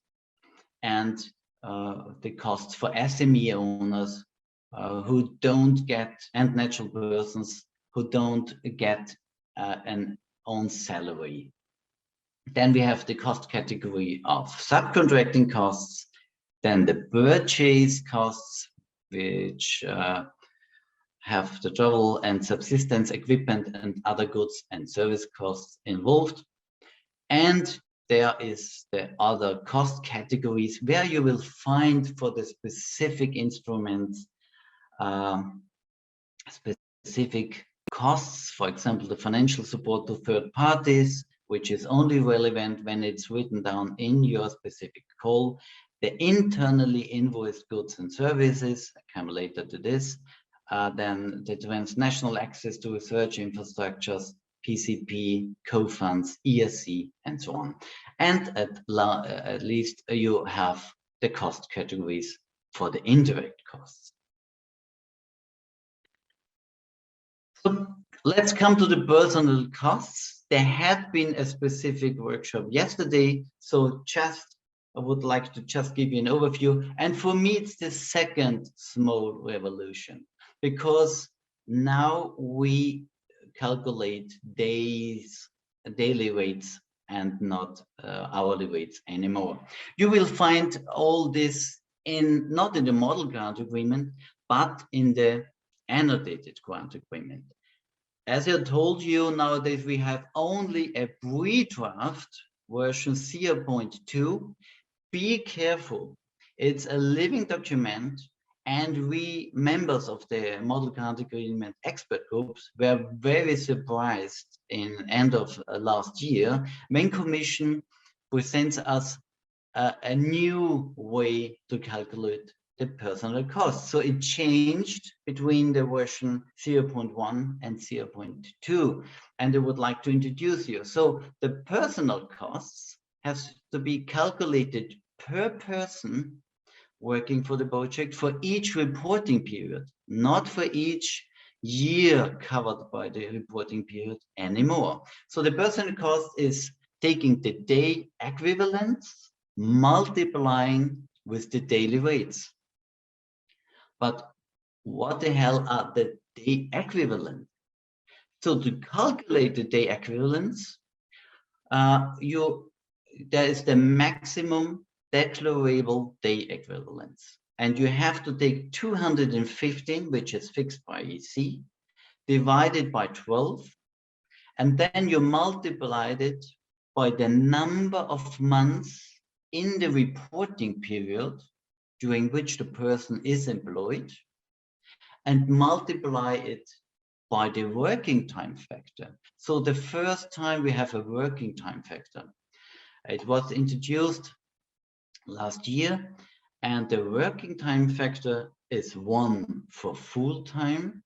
and the costs for SME owners who don't get, and natural persons who don't get an own salary. Then we have the cost category of subcontracting costs, then the purchase costs, which have the travel and subsistence equipment and other goods and service costs involved. And there is the other cost categories where you will find for the specific instruments specific costs, for example, the financial support to third parties, which is only relevant when it's written down in your specific call, the internally invoiced goods and services, I come later to this, then the transnational access to research infrastructures, PCP, co-funds, ESC, and so on. And at least you have the cost categories for the indirect costs. So let's come to the personal costs. There had been a specific workshop yesterday, so I would like to just give you an overview. And for me, it's the second small revolution, because now we calculate daily rates and not hourly rates anymore. You will find all this not in the model grant agreement, but in the annotated grant agreement. As I told you, nowadays we have only a pre-draft version 0.2. Be careful, it's a living document, and we members of the model grant agreement expert groups were very surprised in end of last year when Commission presents us a new way to calculate the personal cost. So it changed between the version 0.1 and 0.2, and I would like to introduce you. So the personal costs has to be calculated per person working for the project for each reporting period, not for each year covered by the reporting period anymore. So the personal cost is taking the day equivalents, multiplying with the daily rates. But what the hell are the day equivalents? So to calculate the day equivalents, there is the maximum declarable day equivalents, and you have to take 215, which is fixed by EC, divided by 12, and then you multiply it by the number of months in the reporting period during which the person is employed, and multiply it by the working time factor. So the first time we have a working time factor, it was introduced last year, and the working time factor is 1 for full-time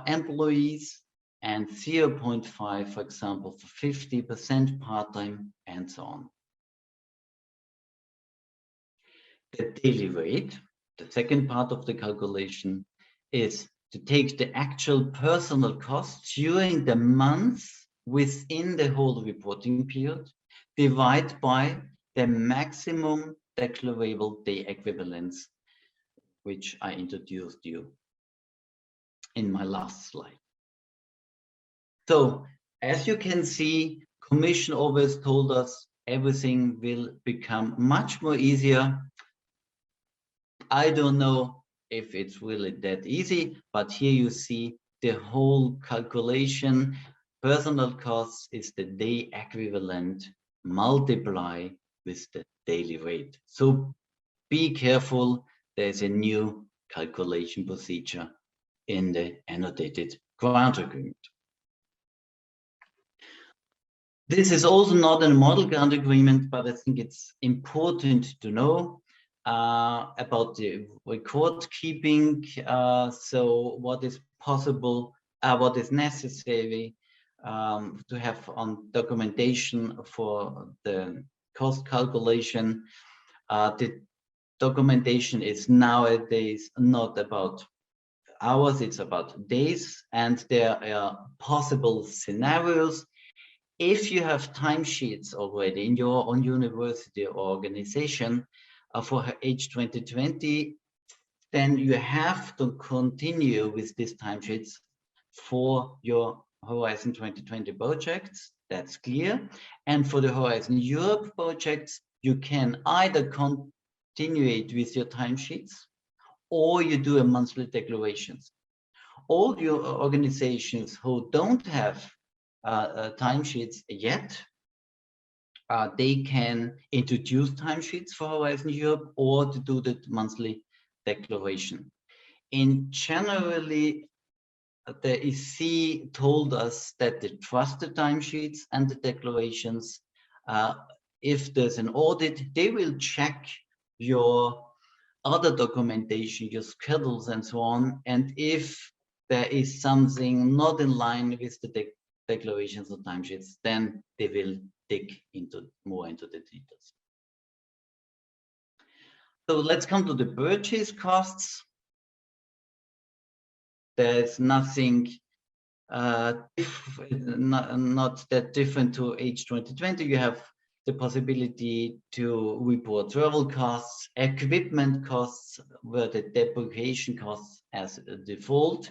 employees and 0.5, for example, for 50% part-time and so on. the daily rate. The second part of the calculation is to take the actual personal costs during the month within the whole reporting period, divide by the maximum declarable day equivalence, which I introduced you in my last slide. So as you can see, Commission always told us everything will become much more easier. I don't know if it's really that easy, but here you see the whole calculation. Personal costs is the day equivalent multiply with the daily rate. So be careful, there's a new calculation procedure in the annotated grant agreement. This is also not a model grant agreement, but I think it's important to know about the record keeping. So what is possible, what is necessary to have on documentation for the cost calculation. The documentation is nowadays not about hours, it's about days, and there are possible scenarios. If you have timesheets already in your own university or organization for H2020, then you have to continue with these timesheets for your Horizon 2020 projects. That's clear. And for the Horizon Europe projects, you can either continue it with your timesheets or you do a monthly declarations. All your organizations who don't have timesheets yet, they can introduce timesheets for Horizon Europe or to do the monthly declaration. In generally, the EC told us that they trust the timesheets and the declarations. If there's an audit, they will check your other documentation, your schedules and so on. And if there is something not in line with the declarations or timesheets, then they will dig more into the details. So let's come to the purchase costs. There's nothing not that different to H2020. You have the possibility to report travel costs, equipment costs, where the depreciation costs as a default,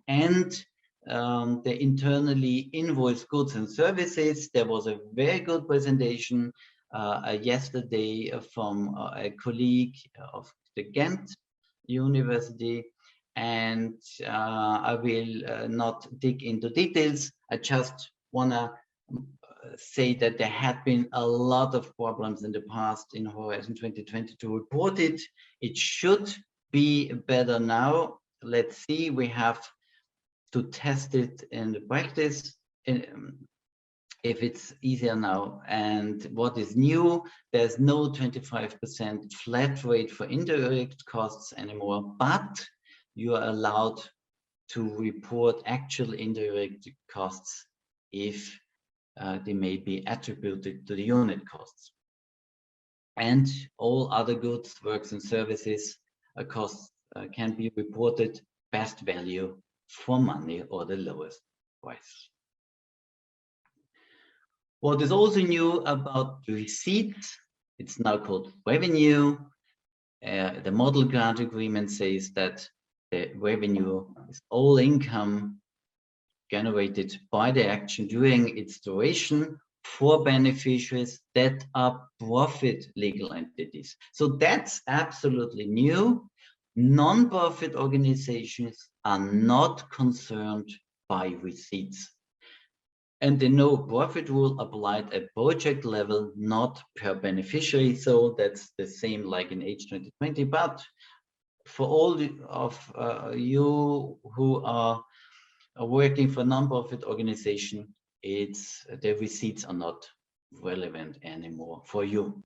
and the internally invoiced goods and services. There was a very good presentation yesterday from a colleague of the Ghent University, and I will not dig into details. I just want to say that there had been a lot of problems in the past in Horizon 2020 to report it. It should be better now. Let's see, we have to test it in the practice if it's easier now. And what is new, there's no 25% flat rate for indirect costs anymore, but you are allowed to report actual indirect costs if they may be attributed to the unit costs. And all other goods, works and services costs can be reported best value for money or the lowest price. What is also new about the receipts, it's now called revenue. The model grant agreement says that the revenue is all income generated by the action during its duration for beneficiaries that are profit legal entities. So that's absolutely new. Non-profit organizations are not concerned by receipts. And the no profit rule applied at project level, not per beneficiary. So that's the same like in H2020. But for all of you who are working for a non-profit organization, the receipts are not relevant anymore for you.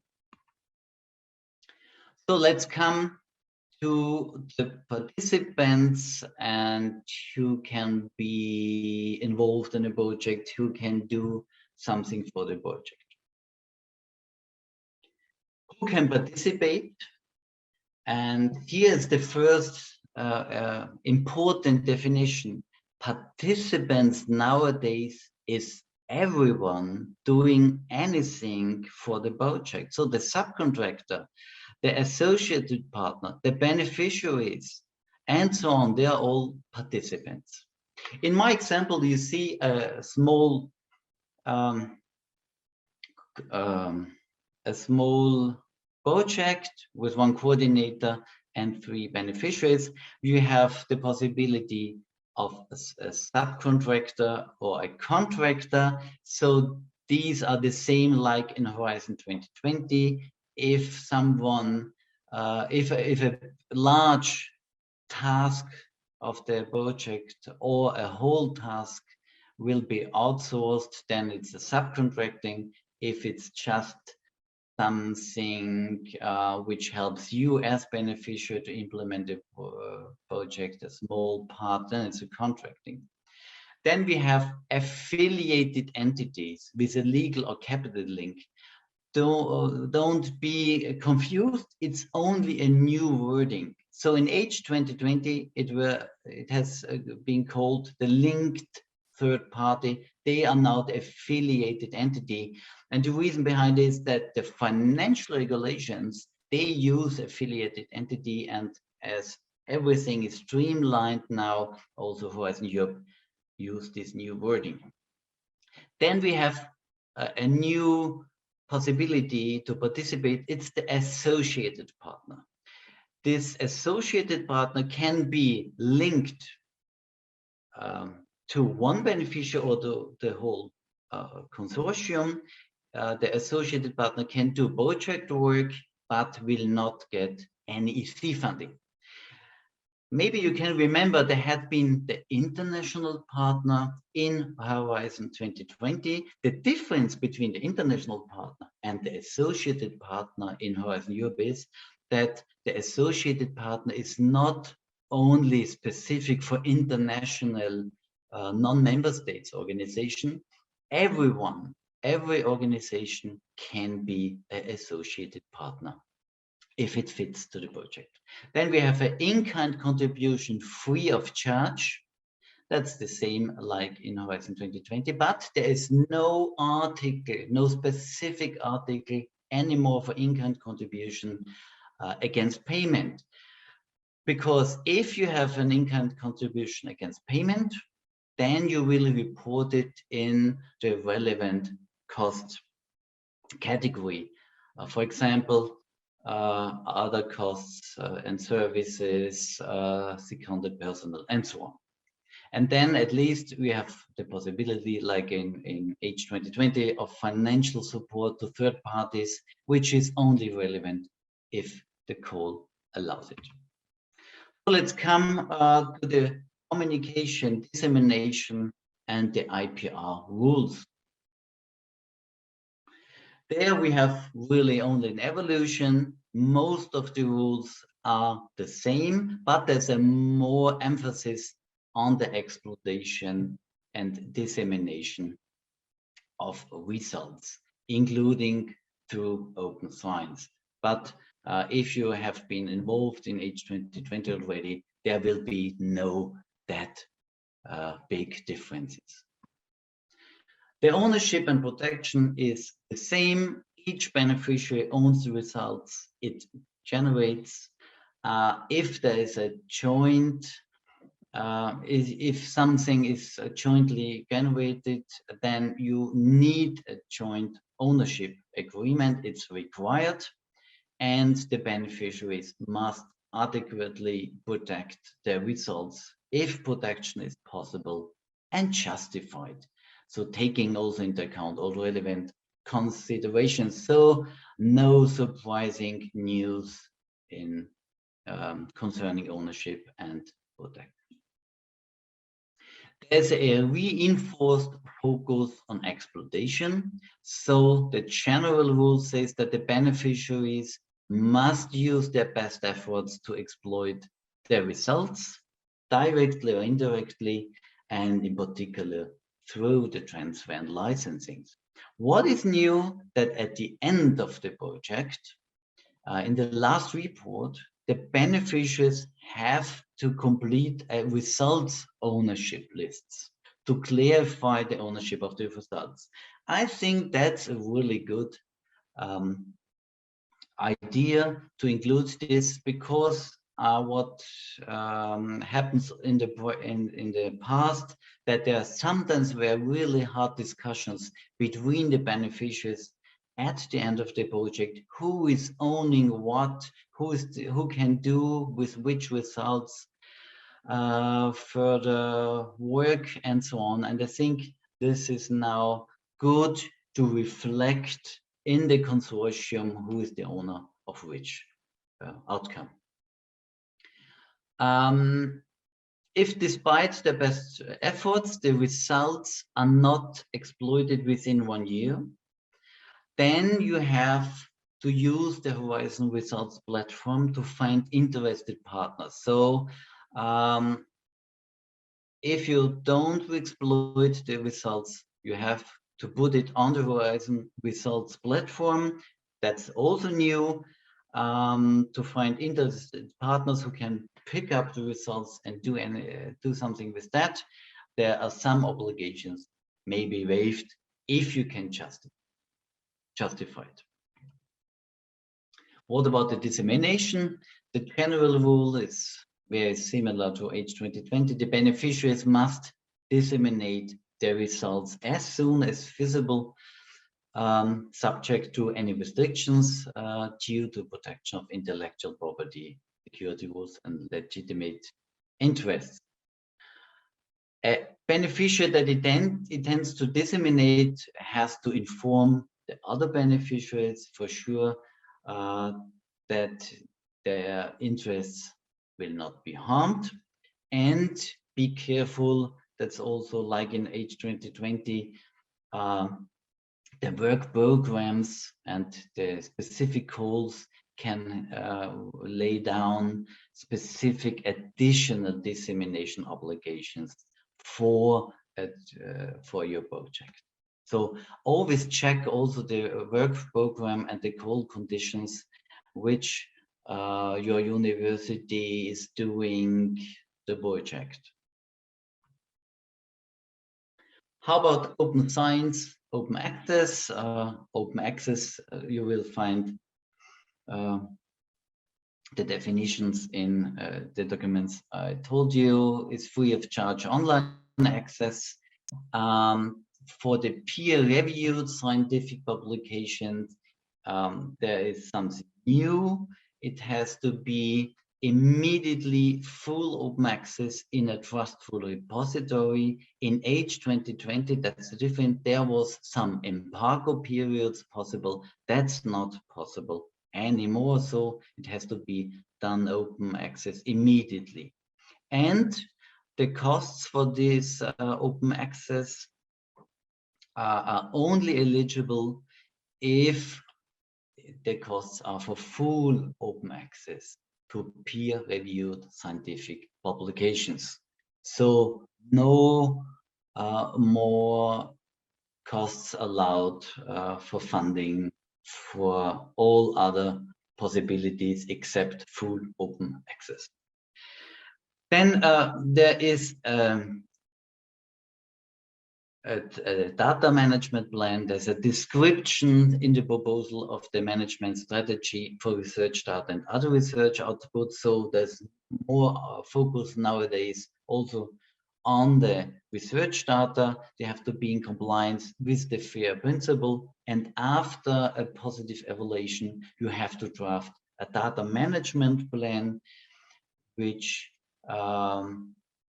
So let's come to the participants and who can be involved in a project, who can do something for the project. Who can participate? And here's the first important definition. Participants nowadays is everyone doing anything for the project. So the subcontractor, the associated partner, the beneficiaries, and so on, they are all participants. In my example, you see a small project with one coordinator and 3 beneficiaries. You have the possibility of a subcontractor or a contractor. So these are the same like in Horizon 2020. If someone, if a large task of the project or a whole task will be outsourced, then it's a subcontracting. If it's just something which helps you as beneficiary to implement a project, a small part, then it's a contracting. Then we have affiliated entities with a legal or capital link. Don't be confused. It's only a new wording. So in H 2020, it has been called the linked third party. They are now the affiliated entity. And the reason behind it is that the financial regulations, they use affiliated entity, and as everything is streamlined now, also Horizon Europe use this new wording. Then we have a new possibility to participate. It's the associated partner. This associated partner can be linked to one beneficiary or the whole consortium. The associated partner can do project work, but will not get any EC funding. Maybe you can remember there had been the international partner in Horizon 2020. The difference between the international partner and the associated partner in Horizon Europe is that the associated partner is not only specific for international non-member states organization. Everyone, every organization can be an associated partner if it fits to the project. Then we have an in-kind contribution free of charge. That's the same like in Horizon 2020, but there is no article, no specific article anymore for in-kind contribution against payment. Because if you have an in-kind contribution against payment, then you will report it in the relevant cost category. For example, other costs and services, seconded personnel, and so on. And then at least we have the possibility, like in H 2020, of financial support to third parties, which is only relevant if the call allows it. So let's come to the communication, dissemination, and the IPR rules. There we have really only an evolution. Most of the rules are the same, but there's a more emphasis on the exploitation and dissemination of results, including through open science. But if you have been involved in H 2020 already, there will be no that big differences. The ownership and protection is the same. Each beneficiary owns the results it generates. If there is a joint, if something is jointly generated, then you need a joint ownership agreement. It's required, and the beneficiaries must adequately protect their results if protection is possible and justified. So taking also into account all relevant considerations. So no surprising news in concerning ownership and protection. There's a reinforced focus on exploitation. So the general rule says that the beneficiaries must use their best efforts to exploit their results, directly or indirectly, and in particular through the transfer and licensing. What is new that at the end of the project, in the last report, the beneficiaries have to complete a results ownership lists to clarify the ownership of the results. I think that's a really good idea to include this, because what happens in the past, that there are sometimes were really hard discussions between the beneficiaries at the end of the project, who is owning what, who can do with which results further work and so on. And I think this is now good to reflect in the consortium who is the owner of which outcome. If despite the best efforts, the results are not exploited within 1 year, then you have to use the Horizon Results platform to find interested partners. So if you don't exploit the results, you have to put it on the Horizon Results platform. That's also new, to find interested partners who can pick up the results and do something with that. There are some obligations may be waived if you can justify it. What about the dissemination? The general rule is very similar to H2020. The beneficiaries must disseminate their results as soon as feasible, subject to any restrictions due to protection of intellectual property, security rules, and legitimate interests. A beneficiary that intends to disseminate has to inform the other beneficiaries for sure that their interests will not be harmed, and be careful. That's also like in H2020, the work programs and the specific goals can lay down specific additional dissemination obligations for your project. So always check also the work program and the goal conditions which your university is doing the project. How about open science, open access? Open access, you will find the definitions in the documents I told you. Is free of charge online access. For the peer-reviewed scientific publications, there is something new. It has to be immediately full open access in a trustful repository. In H2020, that's different. There was some embargo periods possible. That's not possible anymore. So it has to be done open access immediately. And the costs for this open access are only eligible if the costs are for full open access to peer-reviewed scientific publications. So no more costs allowed for funding for all other possibilities except full open access. Then there is a data management plan. There's a description in the proposal of the management strategy for research data and other research outputs. So there's more focus nowadays also on the research data. They have to be in compliance with the FAIR principle. And after a positive evaluation, you have to draft a data management plan, which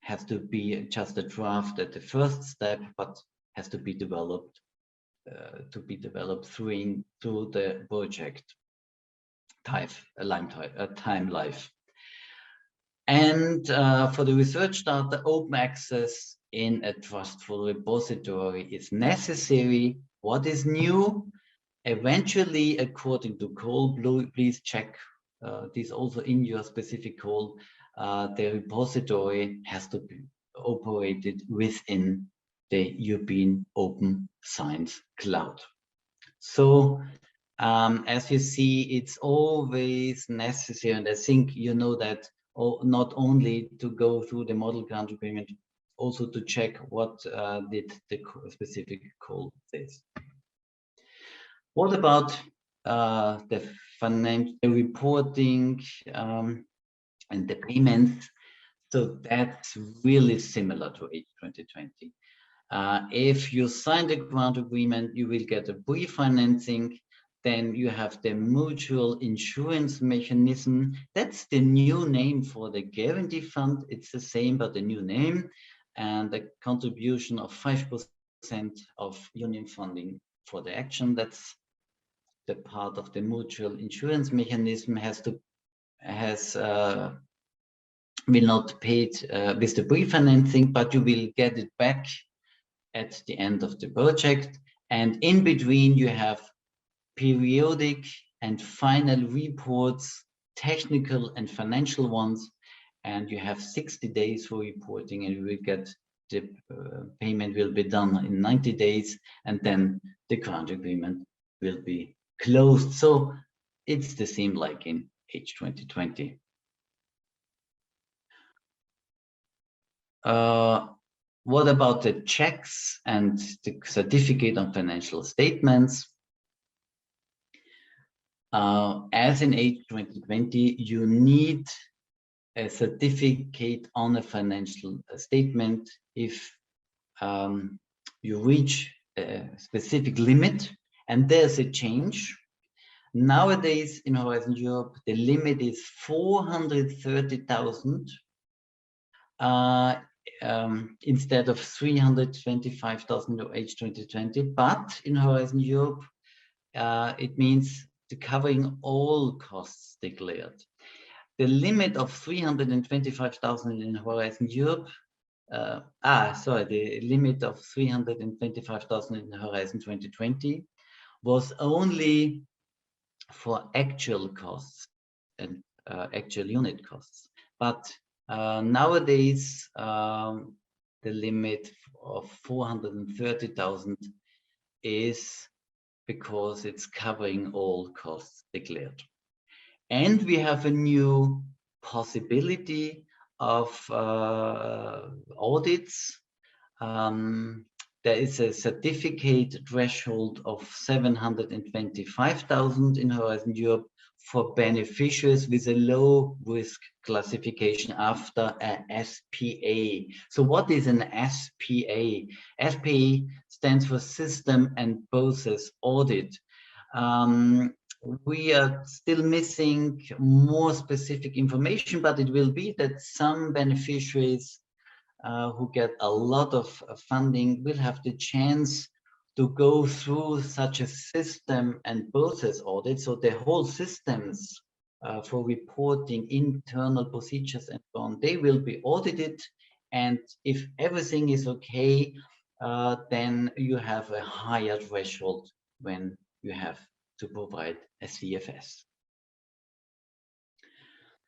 has to be just a draft at the first step, but has to be developed through the project time life. And for the research data, open access in a trustful repository is necessary. What is new? Eventually, according to call, please check this also in your specific call. The repository has to be operated within the European Open Science Cloud. So As you see, it's always necessary, and I think you know that, not only to go through the model grant agreement, also to check what did the specific call says. What about the financial reporting and the payments? So that's really similar to H2020. If you sign the grant agreement, you will get a pre-financing. Then you have the mutual insurance mechanism. That's the new name for the guarantee fund. It's the same, but a new name. And a contribution of 5% of union funding for the action. That's the part of the mutual insurance mechanism will not paid with the pre-financing, but you will get it back at the end of the project. And in between, you have periodic and final reports, technical and financial ones, and you have 60 days for reporting, and you will get the payment will be done in 90 days, and then the grant agreement will be closed. So it's the same like in H2020. What about the checks and the certificate on financial statements? As in H2020, you need a certificate on a financial statement if you reach a specific limit, and there's a change. Nowadays in Horizon Europe, the limit is 430,000 instead of 325,000 of H2020. But in Horizon Europe, it means covering all costs declared. The limit of 325,000 in Horizon Europe, the limit of 325,000 in Horizon 2020 was only for actual costs and actual unit costs. But nowadays, the limit of 430,000 is because it's covering all costs declared. And we have a new possibility of audits. There is a certificate threshold of 725,000 in Horizon Europe for beneficiaries with a low risk classification after a SPA. So what is an SPA? SPA stands for System and Process Audit. We are still missing more specific information, but it will be that some beneficiaries who get a lot of funding will have the chance to go through such a system and process audit. So the whole systems for reporting, internal procedures and so on, they will be audited. And if everything is okay, then you have a higher threshold when you have to provide a CFS.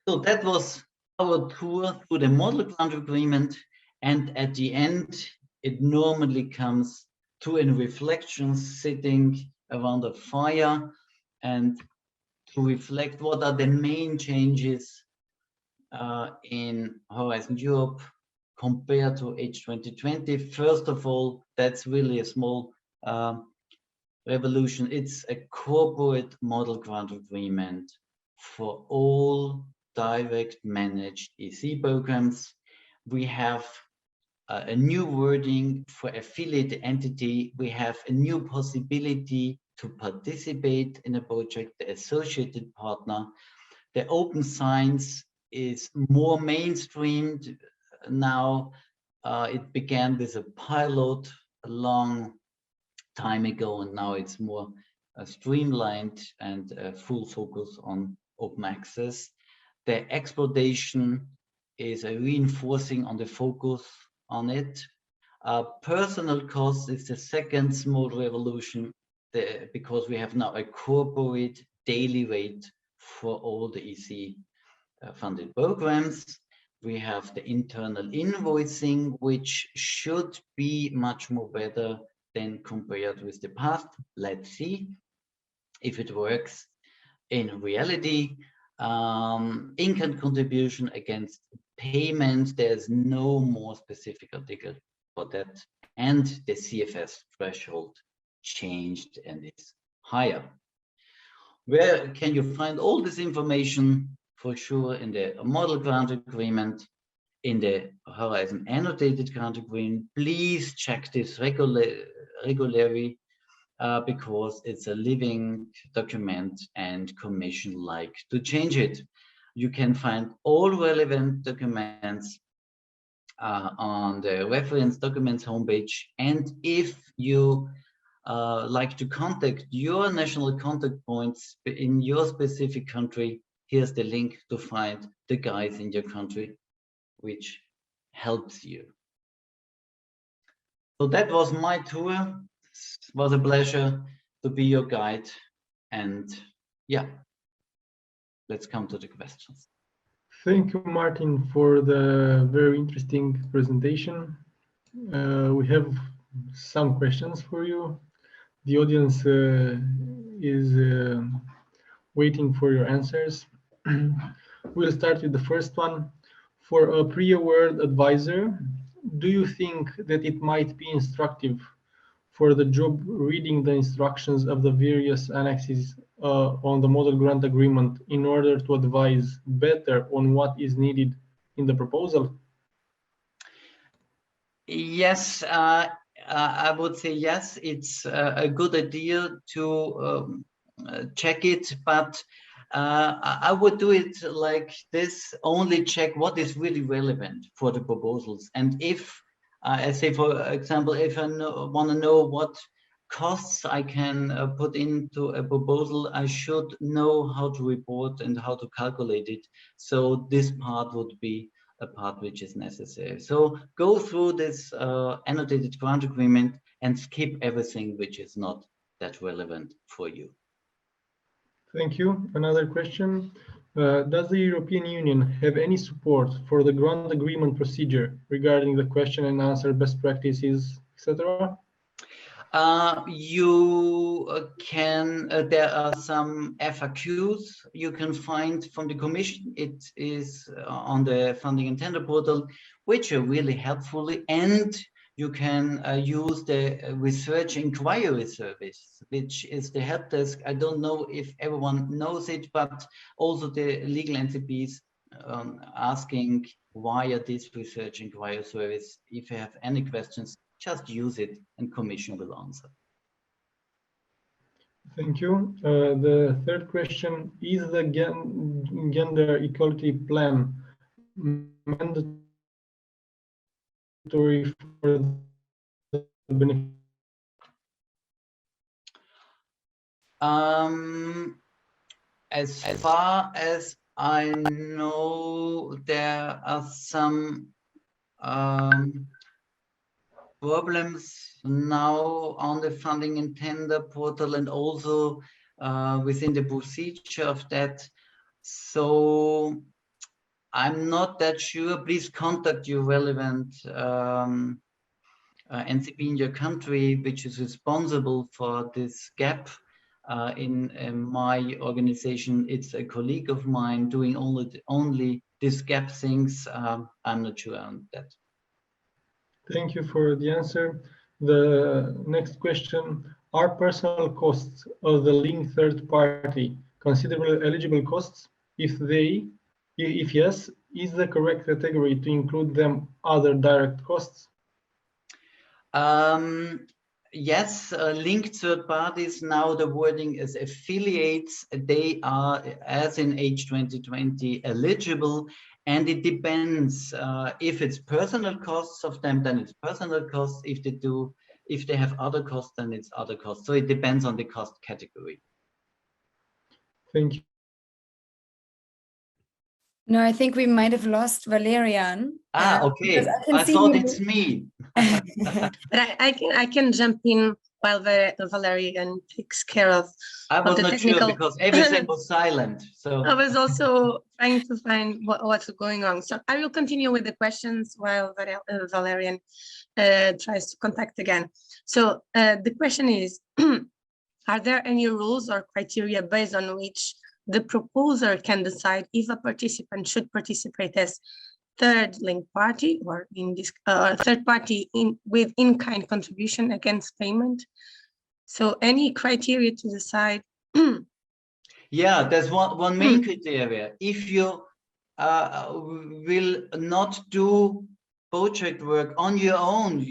So that was our tour through the model grant agreement. And at the end, it normally comes to a reflection, sitting around a fire and to reflect what are the main changes in Horizon Europe compared to H2020. First of all, that's really a small revolution. It's a corporate model grant agreement for all direct managed EC programs. We have a new wording for affiliate entity. We have a new possibility to participate in a project, the associated partner. The open science is more mainstreamed now. It began with a pilot a long time ago, and now it's more streamlined and full focus on open access. The exploitation is a reinforcing on the focus on it. Personal cost is the second small revolution because we have now a corporate daily rate for all the EC funded programs. We have the internal invoicing, which should be much more better than compared with the past. Let's see. if it works in reality. Income contribution against payment, there's no more specific article for that, and the CFS threshold changed and is higher. Where can you find all this information? For sure in the model grant agreement, in the Horizon annotated grant agreement. Please check this regularly because it's a living document and Commission like to change it. You can find all relevant documents on the reference documents homepage, and if you like to contact your national contact points in your specific country, here's the link to find the guys in your country which helps you. So that was my tour. It was a pleasure to be your guide, and yeah, let's come to the questions. Thank you, Martin, for the very interesting presentation. We have some questions for you. The audience is waiting for your answers. We'll start with the first one. For a pre-award advisor, do you think that it might be instructive for the job reading the instructions of the various annexes on the model grant agreement in order to advise better on what is needed in the proposal? Yes, I would say yes, it's a good idea to check it, but I would do it like this, only check what is really relevant for the proposals. And if, I say, for example, if I want to know what costs I can put into a proposal, I should know how to report and how to calculate it. So this part would be a part which is necessary. So go through this annotated grant agreement and skip everything which is not that relevant for you. Thank you. Another question. Does the European Union have any support for the grant agreement procedure regarding the question and answer best practices, etc.? You can, there are some FAQs you can find from the Commission. It is on the funding and tender portal, which are really helpful, and you can use the research inquiry service, which is the help desk. I don't know if everyone knows it, but also the legal NCPs asking via this research inquiry service. If you have any questions, just use it and Commission will answer. Thank you. The third question, is the gender equality plan mandatory for the benefit? As far as I know, there are some problems now on the funding and tender portal and also within the procedure of that. So I'm not that sure. Please contact your relevant NCP in your country, which is responsible for this gap. In my organization, it's a colleague of mine doing only this gap things. I'm not sure on that. Thank you for the answer. The next question, are personal costs of the linked third party considerable eligible costs? If yes, is the correct category to include them other direct costs? Yes, linked third parties, now the wording is affiliates. They are, as in H2020, eligible, and it depends. If it's personal costs of them, then it's personal costs. If they have other costs, then it's other costs. So it depends on the cost category. Thank you. No, I think we might have lost Valerian. Okay. I thought it's me. But I can jump in while Valerian takes care of. I was the not technical... sure because everything was silent. So I was also trying to find what's going on. So I will continue with the questions while Valerian tries to contact again. So the question is, Are there any rules or criteria based on which the proposer can decide if a participant should participate as third link party or in this third party with in-kind contribution against payment? So any criteria to decide? Yeah, there's one main criteria. If you will not do project work on your own,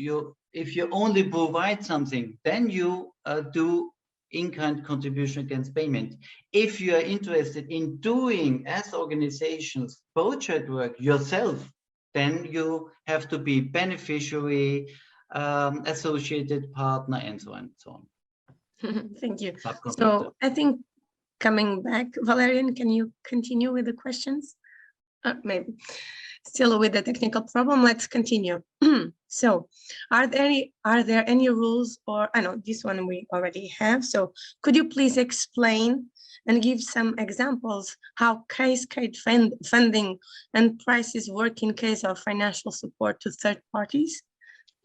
if you only provide something, then you do in-kind contribution against payment. If you are interested in doing, as organizations, project work yourself, then you have to be beneficiary, associated partner, and so on and so on. Thank you. So I think coming back, Valerian, can you continue with the questions? Maybe still with the technical problem. Let's continue. So are there any rules, or I know this one we already have. So could you please explain and give some examples how cascade funding and prices work in case of financial support to third parties?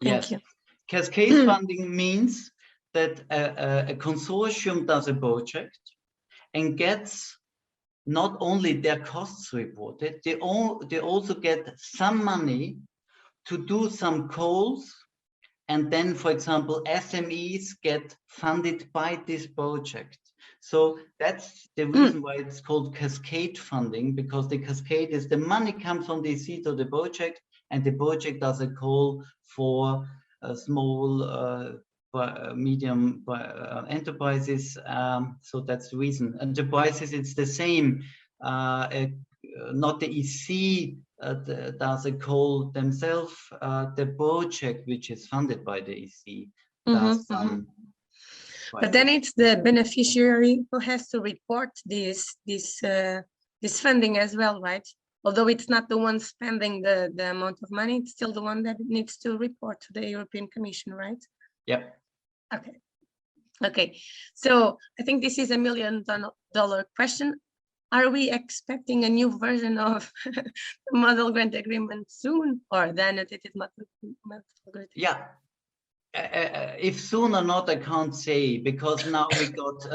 Thank you. Cascade funding means that a consortium does a project and gets not only their costs reported, they also get some money to do some calls, and then, for example, SMEs get funded by this project. So that's the reason why it's called cascade funding, because the cascade is the money comes from the EC to the project, and the project does a call for small medium enterprises. So that's the reason. Enterprises, it's the same. Not the EC does a call themselves. The project, which is funded by the EC, does some. But then it's the beneficiary who has to report this funding as well, right? Although it's not the one spending the amount of money, it's still the one that needs to report to the European Commission, right? Yep. Okay. So I think this is $1 million question. Are we expecting a new version of the model grant agreement soon, or the annotated model grant? Yeah. If soon or not, I can't say, because now we got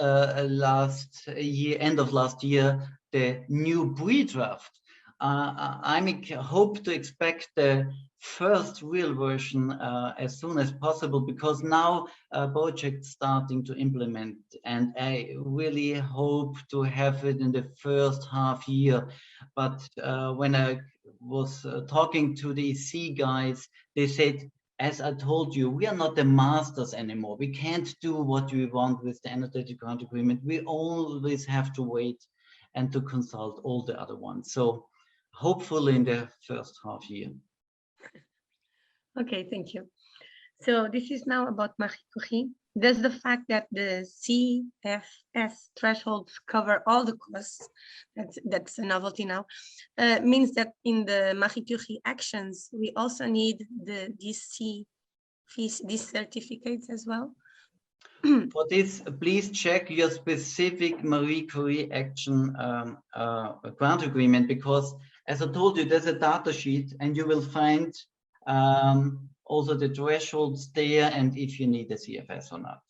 end of last year, the new pre-draft. I hope to expect the first real version as soon as possible, because now projects starting to implement, and I really hope to have it in the first half year. But when I was talking to the EC guys, they said, as I told you, we are not the masters anymore. We can't do what we want with the annotated grant agreement. We always have to wait and to consult all the other ones. So hopefully in the first half year. Okay, thank you. So this is now about Marie Curie. Does the fact that the CFS thresholds cover all the costs, that's a novelty now, means that in the Marie Curie actions, we also need these certificates as well? For this, please check your specific Marie Curie action grant agreement, because as I told you, there's a data sheet and you will find also the thresholds there, and if you need a CFS or not.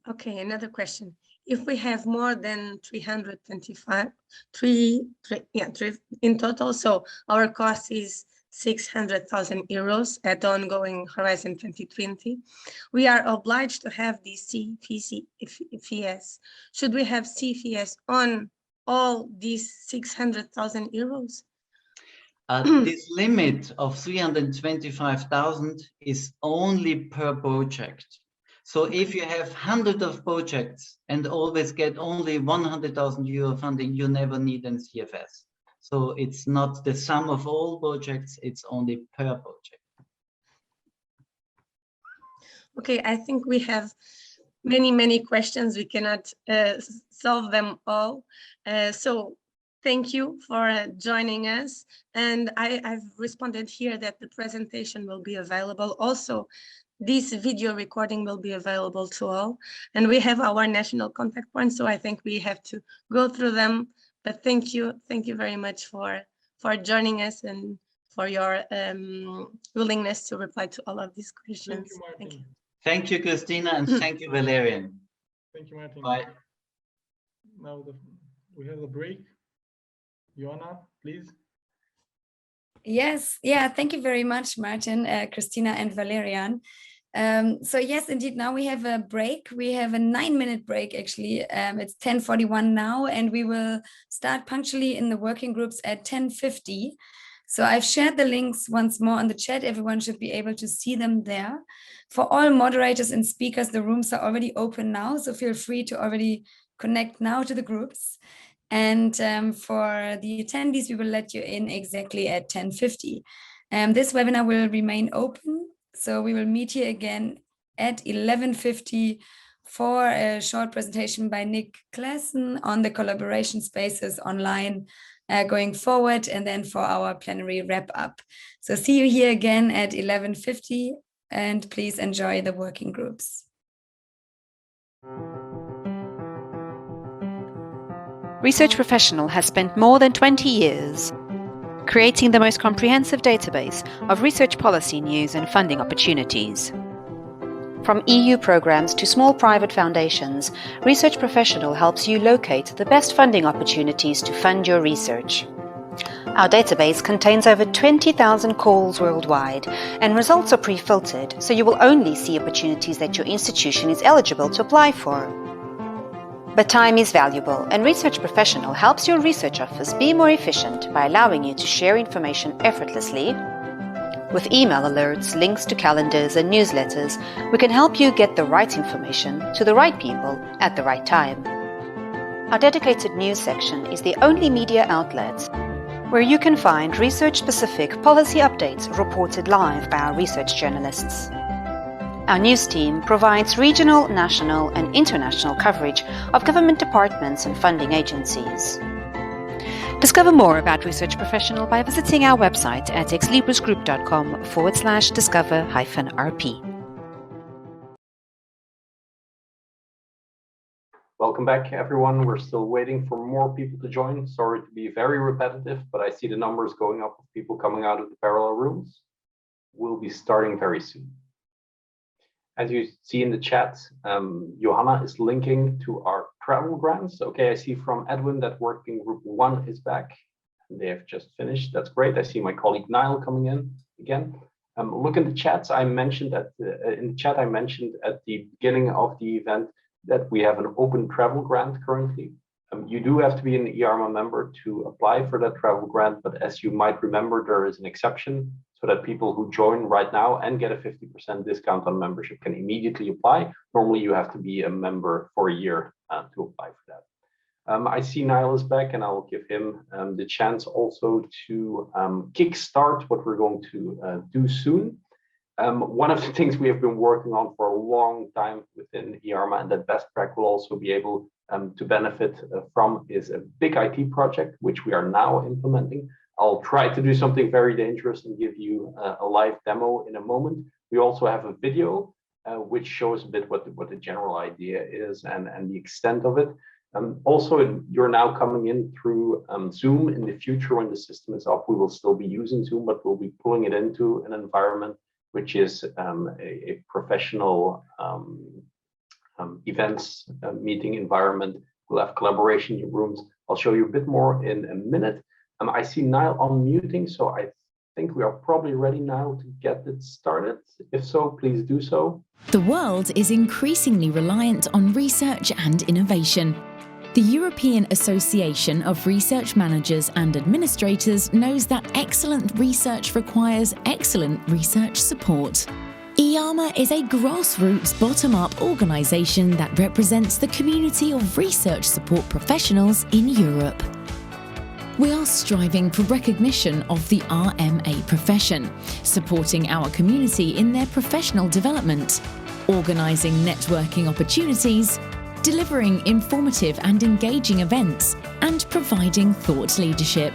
Okay, another question. If we have more than 325, in total, so our cost is 600,000 euros at ongoing Horizon 2020, we are obliged to have the CFS. Should we have CFS on all these 600,000 euros? This limit of 325,000 is only per project. So if you have hundreds of projects and always get only 100,000 euro funding, you never need a CFS. So it's not the sum of all projects, it's only per project. Okay, I think we have many questions. We cannot solve them all. So thank you for joining us. And I've responded here that the presentation will be available. Also, this video recording will be available to all. And we have our national contact points, so I think we have to go through them. But thank you very much for joining us and for your willingness to reply to all of these questions. Thank you, Martin. Thank you. Thank you, Christina, and thank you, Valerian. Thank you, Martin. Bye. Now we have the break. Joanna, please. Yes, yeah, thank you very much, Martin, Christina, and Valerian. So yes, indeed, now we have a break. We have a 9-minute break, actually. It's 10:41 now, and we will start punctually in the working groups at 10:50. So I've shared the links once more on the chat. Everyone should be able to see them there. For all moderators and speakers, the rooms are already open now, so feel free to already connect now to the groups. And for the attendees, we will let you in exactly at 10:50. This webinar will remain open, so we will meet here again at 11:50 for a short presentation by Nik Claesen on the collaboration spaces online going forward, and then for our plenary wrap-up. So see you here again at 11:50, and please enjoy the working groups. Research Professional has spent more than 20 years creating the most comprehensive database of research policy news and funding opportunities. From EU programs to small private foundations, Research Professional helps you locate the best funding opportunities to fund your research. Our database contains over 20,000 calls worldwide, and results are pre-filtered, so you will only see opportunities that your institution is eligible to apply for. But time is valuable, and Research Professional helps your research office be more efficient by allowing you to share information effortlessly. With email alerts, links to calendars and newsletters, we can help you get the right information to the right people at the right time. Our dedicated news section is the only media outlet where you can find research-specific policy updates reported live by our research journalists. Our news team provides regional, national and international coverage of government departments and funding agencies. Discover more about Research Professional by visiting our website at exlibrisgroup.com/discover-RP. Welcome back, everyone. We're still waiting for more people to join. Sorry to be very repetitive, but I see the numbers going up of people coming out of the parallel rooms. We'll be starting very soon. As you see in the chat, Johanna is linking to our travel grants. Okay, I see from Edwin that working group 1 is back. They have just finished. That's great. I see my colleague Niall coming in again. Look in the chats. I mentioned at the beginning of the event that we have an open travel grant currently. You do have to be an EARMA member to apply for that travel grant, but as you might remember, there is an exception so that people who join right now and get a 50% discount on membership can immediately apply. Normally, you have to be a member for a year to apply for that. I see Niall is back, and I will give him the chance also to kickstart what we're going to do soon. One of the things we have been working on for a long time within EARMA, and that BESTPRAC will also be able to benefit from, is a big IT project, which we are now implementing. I'll try to do something very dangerous and give you a live demo in a moment. We also have a video which shows a bit what the general idea is and the extent of it. Also, you're now coming in through Zoom. In the future, when the system is up, we will still be using Zoom, but we'll be pulling it into an environment which is a professional events meeting environment. We'll have collaboration rooms. I'll show you a bit more in a minute. I see Niall unmuting, so I think we are probably ready now to get it started. If so, please do so. The world is increasingly reliant on research and innovation. The European Association of Research Managers and Administrators knows that excellent research requires excellent research support. EARMA is a grassroots, bottom-up organisation that represents the community of research support professionals in Europe. We are striving for recognition of the RMA profession, supporting our community in their professional development, organising networking opportunities, delivering informative and engaging events, and providing thought leadership.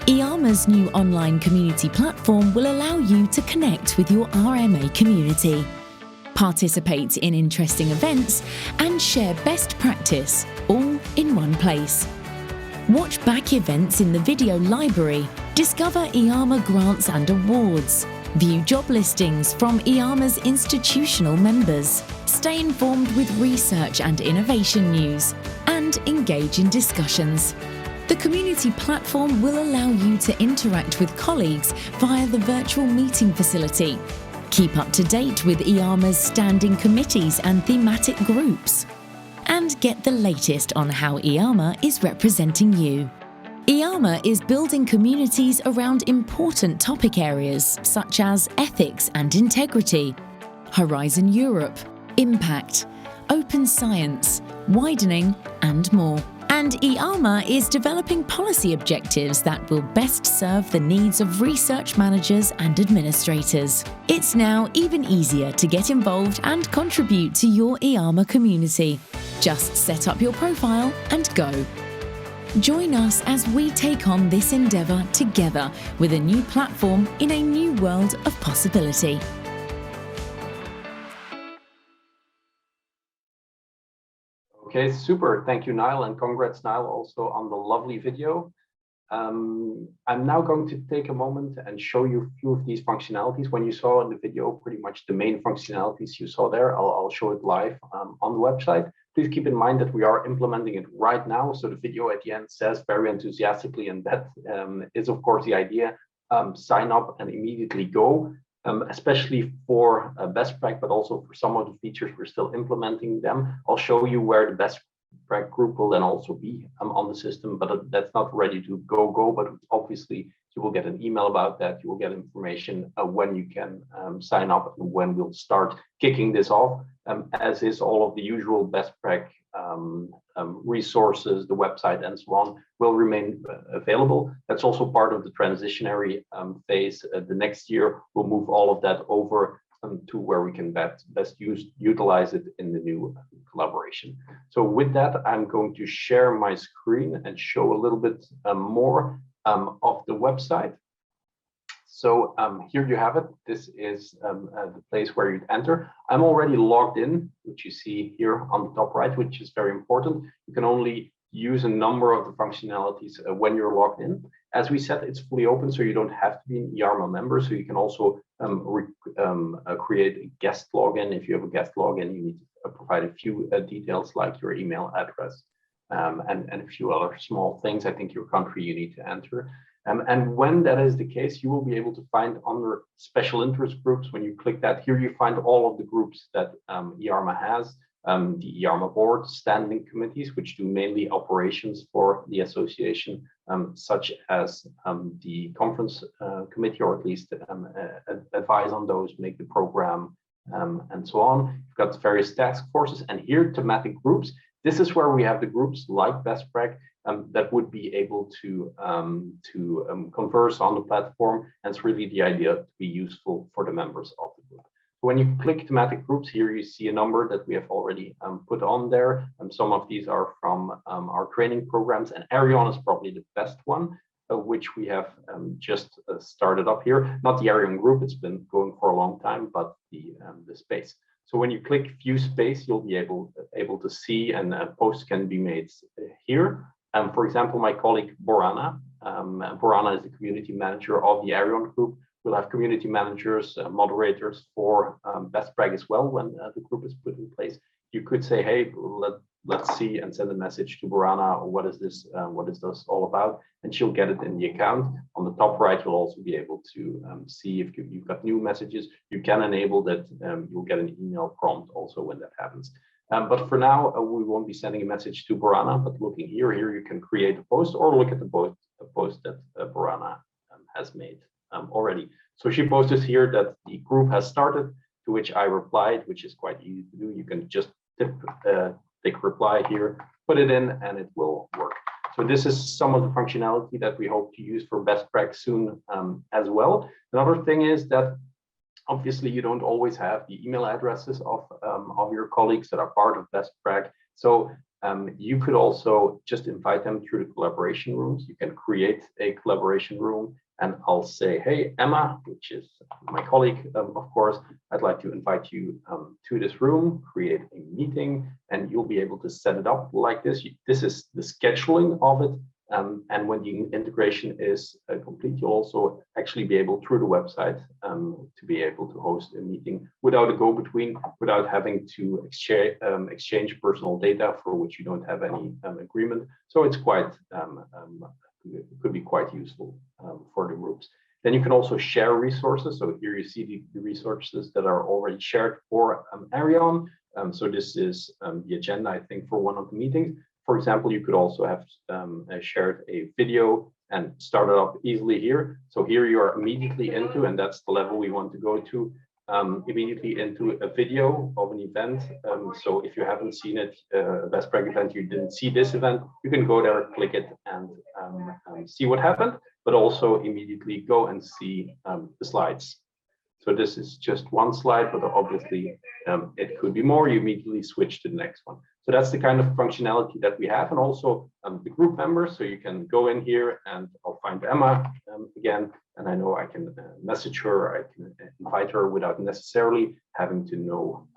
EARMA's new online community platform will allow you to connect with your RMA community, participate in interesting events, and share best practice, all in one place. Watch back events in the video library, discover EARMA grants and awards, View job listings from EARMA's institutional members. Stay informed with research and innovation news, and engage in discussions. The community platform will allow you to interact with colleagues via the virtual meeting facility. Keep up to date with EARMA's standing committees and thematic groups. And get the latest on how EARMA is representing you. EARMA is building communities around important topic areas such as ethics and integrity, Horizon Europe, impact, open science, widening, and more. And EARMA is developing policy objectives that will best serve the needs of research managers and administrators. It's now even easier to get involved and contribute to your EARMA community. Just set up your profile and go. Join us as we take on this endeavour together with a new platform in a new world of possibility. Okay, super. Thank you, Niall, and congrats, Niall, also on the lovely video. I'm now going to take a moment and show you a few of these functionalities. When you saw in the video pretty much the main functionalities you saw there, I'll show it live on the website. Please keep in mind that we are implementing it right now. So the video at the end says very enthusiastically, and that is, of course, the idea. Sign up and immediately go. Especially for BESTPRAC, but also for some of the features we're still implementing them. I'll show you where the BESTPRAC group will then also be on the system, but that's not ready to go, but obviously you will get an email about that. You will get information when you can sign up and when we'll start kicking this off, as is all of the usual BESTPRAC resources, the website and so on will remain available. That's also part of the transitionary phase. The next year we'll move all of that over to where we can best utilize it in the new collaboration. So with that, I'm going to share my screen and show a little bit more of the website. So here you have it. This is the place where you'd enter. I'm already logged in, which you see here on the top right, which is very important. You can only use a number of the functionalities when you're logged in. As we said, it's fully open, so you don't have to be an EARMA member. So you can also create a guest login. If you have a guest login, you need to provide a few details like your email address and a few other small things. I think your country you need to enter. And when that is the case, you will be able to find under special interest groups. When you click that, here you find all of the groups that EARMA has, the EARMA board, standing committees, which do mainly operations for the association, such as the conference committee, or at least advise on those, make the program, and so on. You've got various task forces, and here thematic groups. This is where we have the groups like BESTPRAC that would be able to converse on the platform, and it's really the idea to be useful for the members of the group. When you click thematic groups, here you see a number that we have already put on there. Some of these are from our training programs, and Arion is probably the best one, which we have just started up here. Not the Arion group, it's been going for a long time, but the space. So when you click view space, you'll be able to see, and posts can be made here. For example, my colleague Borana, Borana is the community manager of the Arion group. We'll have community managers, moderators for BESTPRAC as well when the group is put in place. You could say, hey, let's see, and send a message to Borana. What is this all about? And she'll get it in the account. On the top right, you'll also be able to see if you've got new messages. You can enable that. You'll get an email prompt also when that happens. But for now, we won't be sending a message to Borana, but looking here you can create a post or look at the post that Borana has made already. So she posted here that the group has started, to which I replied, which is quite easy to do. You can just click reply here, put it in, and it will work. So this is some of the functionality that we hope to use for BESTPRAC soon as well. Another thing is that obviously you don't always have the email addresses of your colleagues that are part of BESTPRAC. So you could also just invite them through the collaboration rooms. You can create a collaboration room, and I'll say, hey, Emma, which is my colleague, of course, I'd like to invite you to this room, create a meeting, and you'll be able to set it up like this. This is the scheduling of it. And when the integration is complete, you'll also actually be able, through the website, to be able to host a meeting without a go-between, without having to exchange personal data for which you don't have any agreement. So it's quite, it could be quite useful for the groups. Then you can also share resources. So here you see the resources that are already shared for Arion. So this is the agenda, I think, for one of the meetings. For example, you could also have shared a video and started up easily here. So here you are immediately into, and that's the level we want to go to, immediately into a video of an event. So if you haven't seen it, a BESTPRAC event, you didn't see this event, you can go there, click it, and see what happened, but also immediately go and see the slides. So this is just one slide, but obviously it could be more. You immediately switch to the next one. So that's the kind of functionality that we have, and also the group members. So you can go in here, and I'll find Emma again, and I know I can message her, I can invite her without necessarily having to know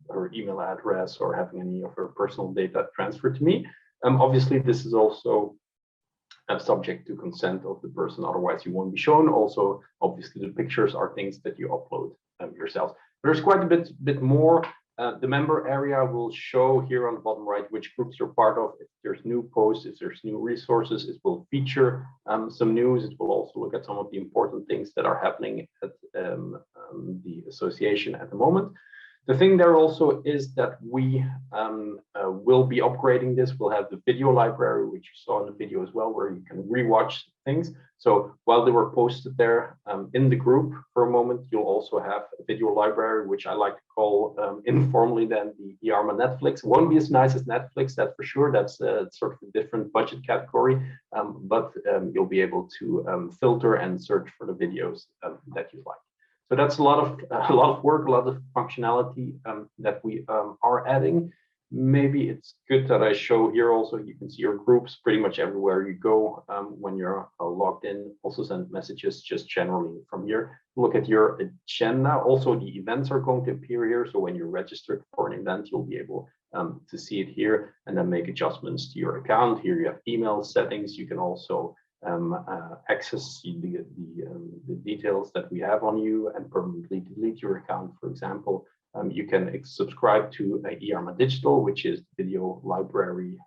her email address or having any of her personal data transferred to me. Obviously, this is also subject to consent of the person, otherwise you won't be shown. Also, obviously, the pictures are things that you upload yourselves. There's quite a bit more. The member area will show here on the bottom right which groups you're part of. If there's new posts, if there's new resources, it will feature some news. It will also look at some of the important things that are happening at the association at the moment. The thing there also is that we will be upgrading this. We'll have the video library, which you saw in the video as well, where you can rewatch things. So while they were posted there in the group for a moment, you'll also have a video library, which I like to call informally then the EARMA Netflix. It won't be as nice as Netflix, that's for sure. That's sort of a different budget category, but you'll be able to filter and search for the videos that you like. So that's a lot of work, a lot of functionality that we are adding. Maybe it's good that I show here also, you can see your groups pretty much everywhere you go when you're logged in. Also send messages just generally from here. Look at your agenda. Also, the events are going to appear here. So when you're registered for an event, you'll be able to see it here and then make adjustments to your account. Here you have email settings. You can also access the details that we have on you and permanently delete your account, for example. You can subscribe to EARMA Digital, which is the video library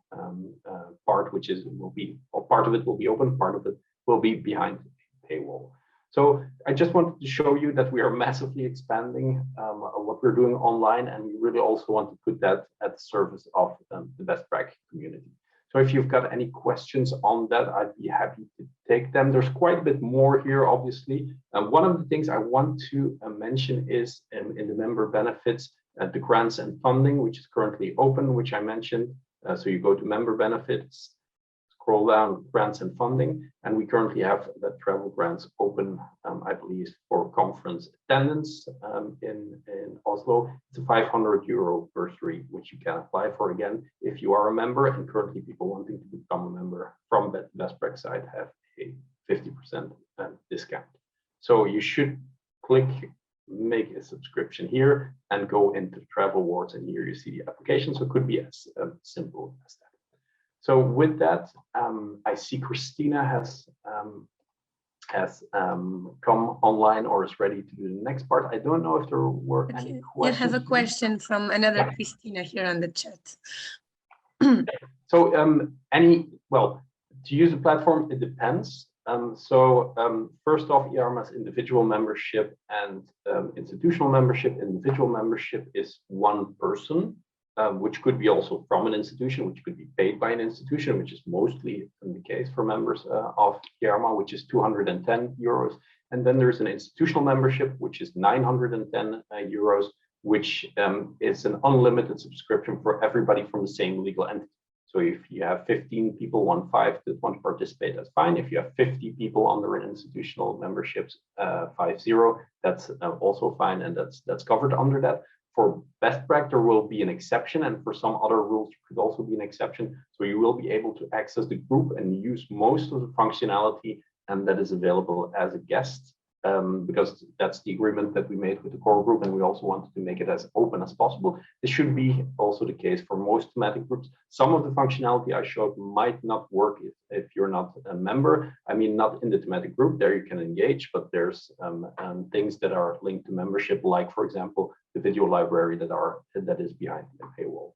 part, which will be, or part of it will be open, part of it will be behind the paywall. So I just wanted to show you that we are massively expanding what we're doing online, and we really also want to put that at the service of the BESTPRAC community. So if you've got any questions on that, I'd be happy to take them. There's quite a bit more here, obviously. One of the things I want to mention is in the member benefits, the grants and funding, which is currently open, which I mentioned. So you go to member benefits, scroll down, grants and funding, and we currently have the travel grants open, I believe, for conference attendance in Oslo. It's a €500 bursary, which you can apply for again if you are a member, and currently people wanting to become a member from the BESTPRAC side have a 50% discount. So you should click make a subscription here and go into the travel awards, and here you see the application. So it could be as simple as that. So with that, I see Christina has come online or is ready to do the next part. I don't know if there were any questions. You have a question from another Christina here on the chat. So to use the platform, it depends. First off, EARMA's individual membership and institutional membership. Individual membership is one person, which could be also from an institution, which could be paid by an institution, which is mostly the case for members of EARMA, which is €210. And then there's an institutional membership, which is €910, which is an unlimited subscription for everybody from the same legal entity. So if you have 15 people, 15 that want to participate, that's fine. If you have 50 people under an institutional membership, 50, that's also fine, and that's covered under that. For BESTPRAC, there will be an exception, and for some other rules, there could also be an exception. So you will be able to access the group and use most of the functionality that is available as a guest. because that's the agreement that we made with the core group, and we also wanted to make it as open as possible. This should be also the case for most thematic groups. Some of the functionality I showed might not work if you're not a member. I mean, not in the thematic group, there you can engage, but there's things that are linked to membership, like, for example, the video library that is behind the paywall.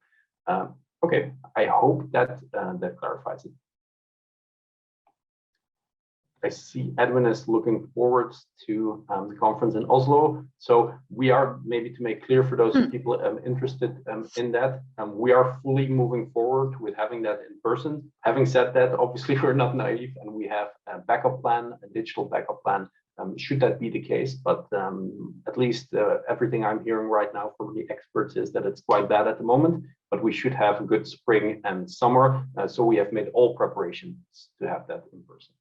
Okay, I hope that that clarifies it. I see Edwin is looking forward to the conference in Oslo. So we are, maybe to make clear for those people interested in that, we are fully moving forward with having that in person. Having said that, obviously we're not naive, and we have a backup plan, a digital backup plan, should that be the case. But at least everything I'm hearing right now from the experts is that it's quite bad at the moment, but we should have a good spring and summer. So we have made all preparations to have that in person.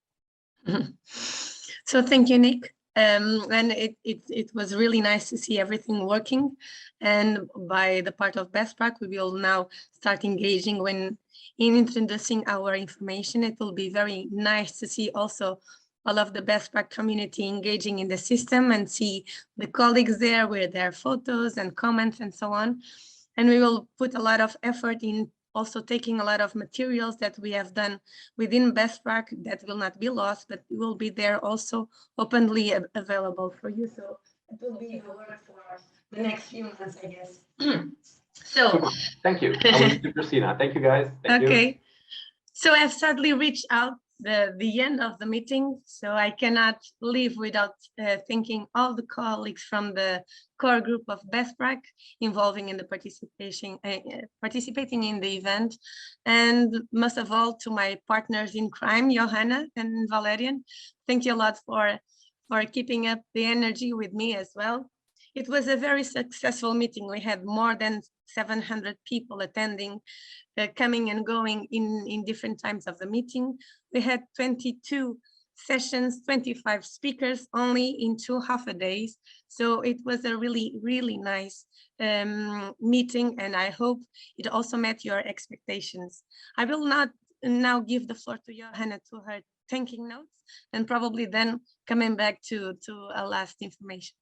So thank you, Nik. And it was really nice to see everything working. And by the part of BESTPRAC, we will now start engaging in introducing our information. It will be very nice to see also all of the BESTPRAC community engaging in the system and see the colleagues there with their photos and comments and so on. And we will put a lot of effort in also taking a lot of materials that we have done within BESTPRAC that will not be lost, but will be there also openly available for you. So it will be the work for the next few months, I guess. So thank you. I will to Christina. Thank you, guys. Thank you. So I've sadly reached out the end of the meeting, so I cannot leave without thanking all the colleagues from the core group of BESTPRAC involving in the participating in the event, and most of all to my partners in crime, Johanna and Valerian. Thank you a lot for keeping up the energy with me as well. It was a very successful meeting. We had more than 700 people attending, coming and going in different times of the meeting. We had 22 sessions, 25 speakers only in 2.5 days. So it was a really, really nice meeting, and I hope it also met your expectations. I will not now give the floor to Johanna to her thanking notes, and probably then coming back to a last information.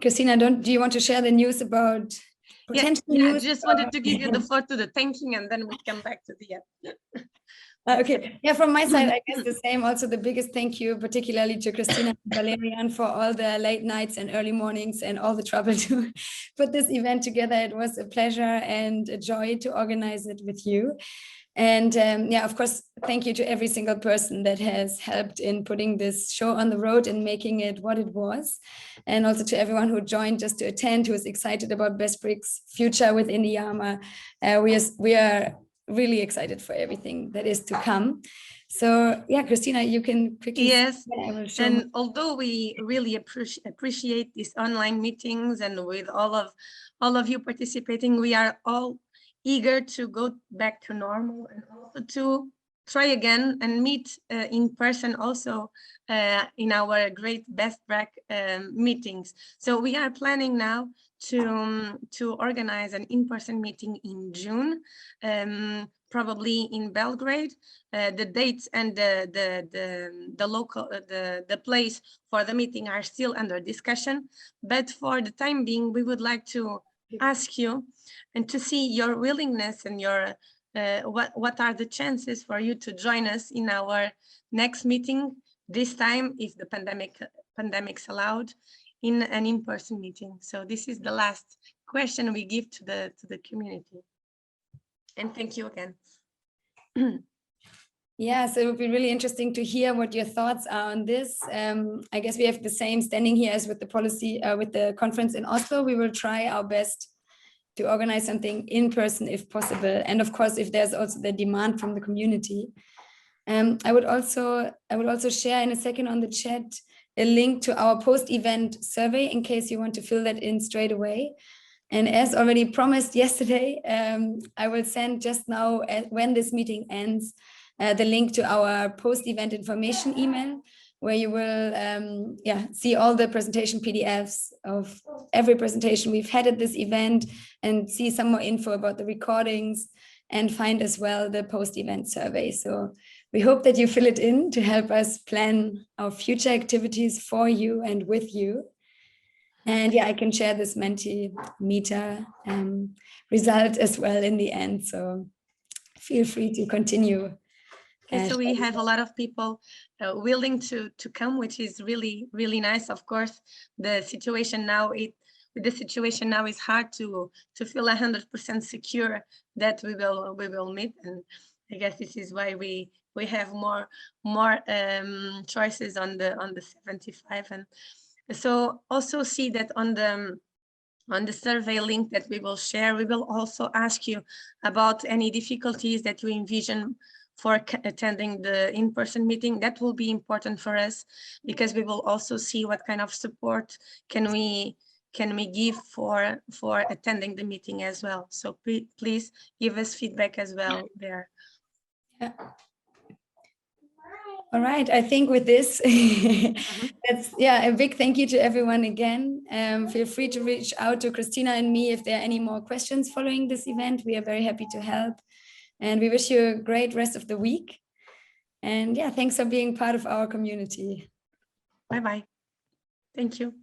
Christina, do you want to share the news about potential news? I just wanted to give you the floor to the thanking, and then we come back to the end. Okay, yeah, from my side, I guess the same. Also, the biggest thank you, particularly to Christina and Valerian, for all the late nights and early mornings and all the trouble to put this event together. It was a pleasure and a joy to organize it with you. And yeah, of course, thank you to every single person that has helped in putting this show on the road and making it what it was. And also to everyone who joined just to attend, who is excited about BESTPRAC's future within the EARMA. We are really excited for everything that is to come. So yeah, Christina, you can quickly. Yes, and although we really appreciate these online meetings, and with all of you participating, we are all eager to go back to normal, and also to try again and meet in person also in our great BESTPRAC meetings. So we are planning now to organize an in-person meeting in June, probably in Belgrade. The dates and the place for the meeting are still under discussion, but for the time being, we would like to ask you and to see your willingness and your what are the chances for you to join us in our next meeting, this time, if the pandemic's allowed, in an in-person meeting. So this is the last question we give to the community. And thank you again. Yeah, so it would be really interesting to hear what your thoughts are on this. I guess we have the same standing here as with the policy, with the conference in Oslo. We will try our best to organize something in person if possible. And of course, if there's also the demand from the community. I would also share in a second on the chat a link to our post-event survey in case you want to fill that in straight away. And as already promised yesterday, I will send just now, when this meeting ends, the link to our post-event information email, where you will see all the presentation PDFs of every presentation we've had at this event, and see some more info about the recordings, and find as well the post-event survey. So We hope that you fill it in to help us plan our future activities for you and with you. And yeah, I can share this Mentimeter result as well in the end. So feel free to continue. Okay, so we have a lot of people willing to come, which is really, really nice. Of course, the situation now, the situation now is hard to feel 100% secure that we will meet, and I guess this is why we have more choices on the 75. And so also see that on the survey link that we will share, we will also ask you about any difficulties that you envision for attending the in-person meeting. That will be important for us, because we will also see what kind of support can we give for attending the meeting as well. So please give us feedback as well there. Yeah. All right, I think with this, that's a big thank you to everyone again. Feel free to reach out to Christina and me if there are any more questions following this event. We are very happy to help. And we wish you a great rest of the week. And yeah, thanks for being part of our community. Bye-bye. Thank you.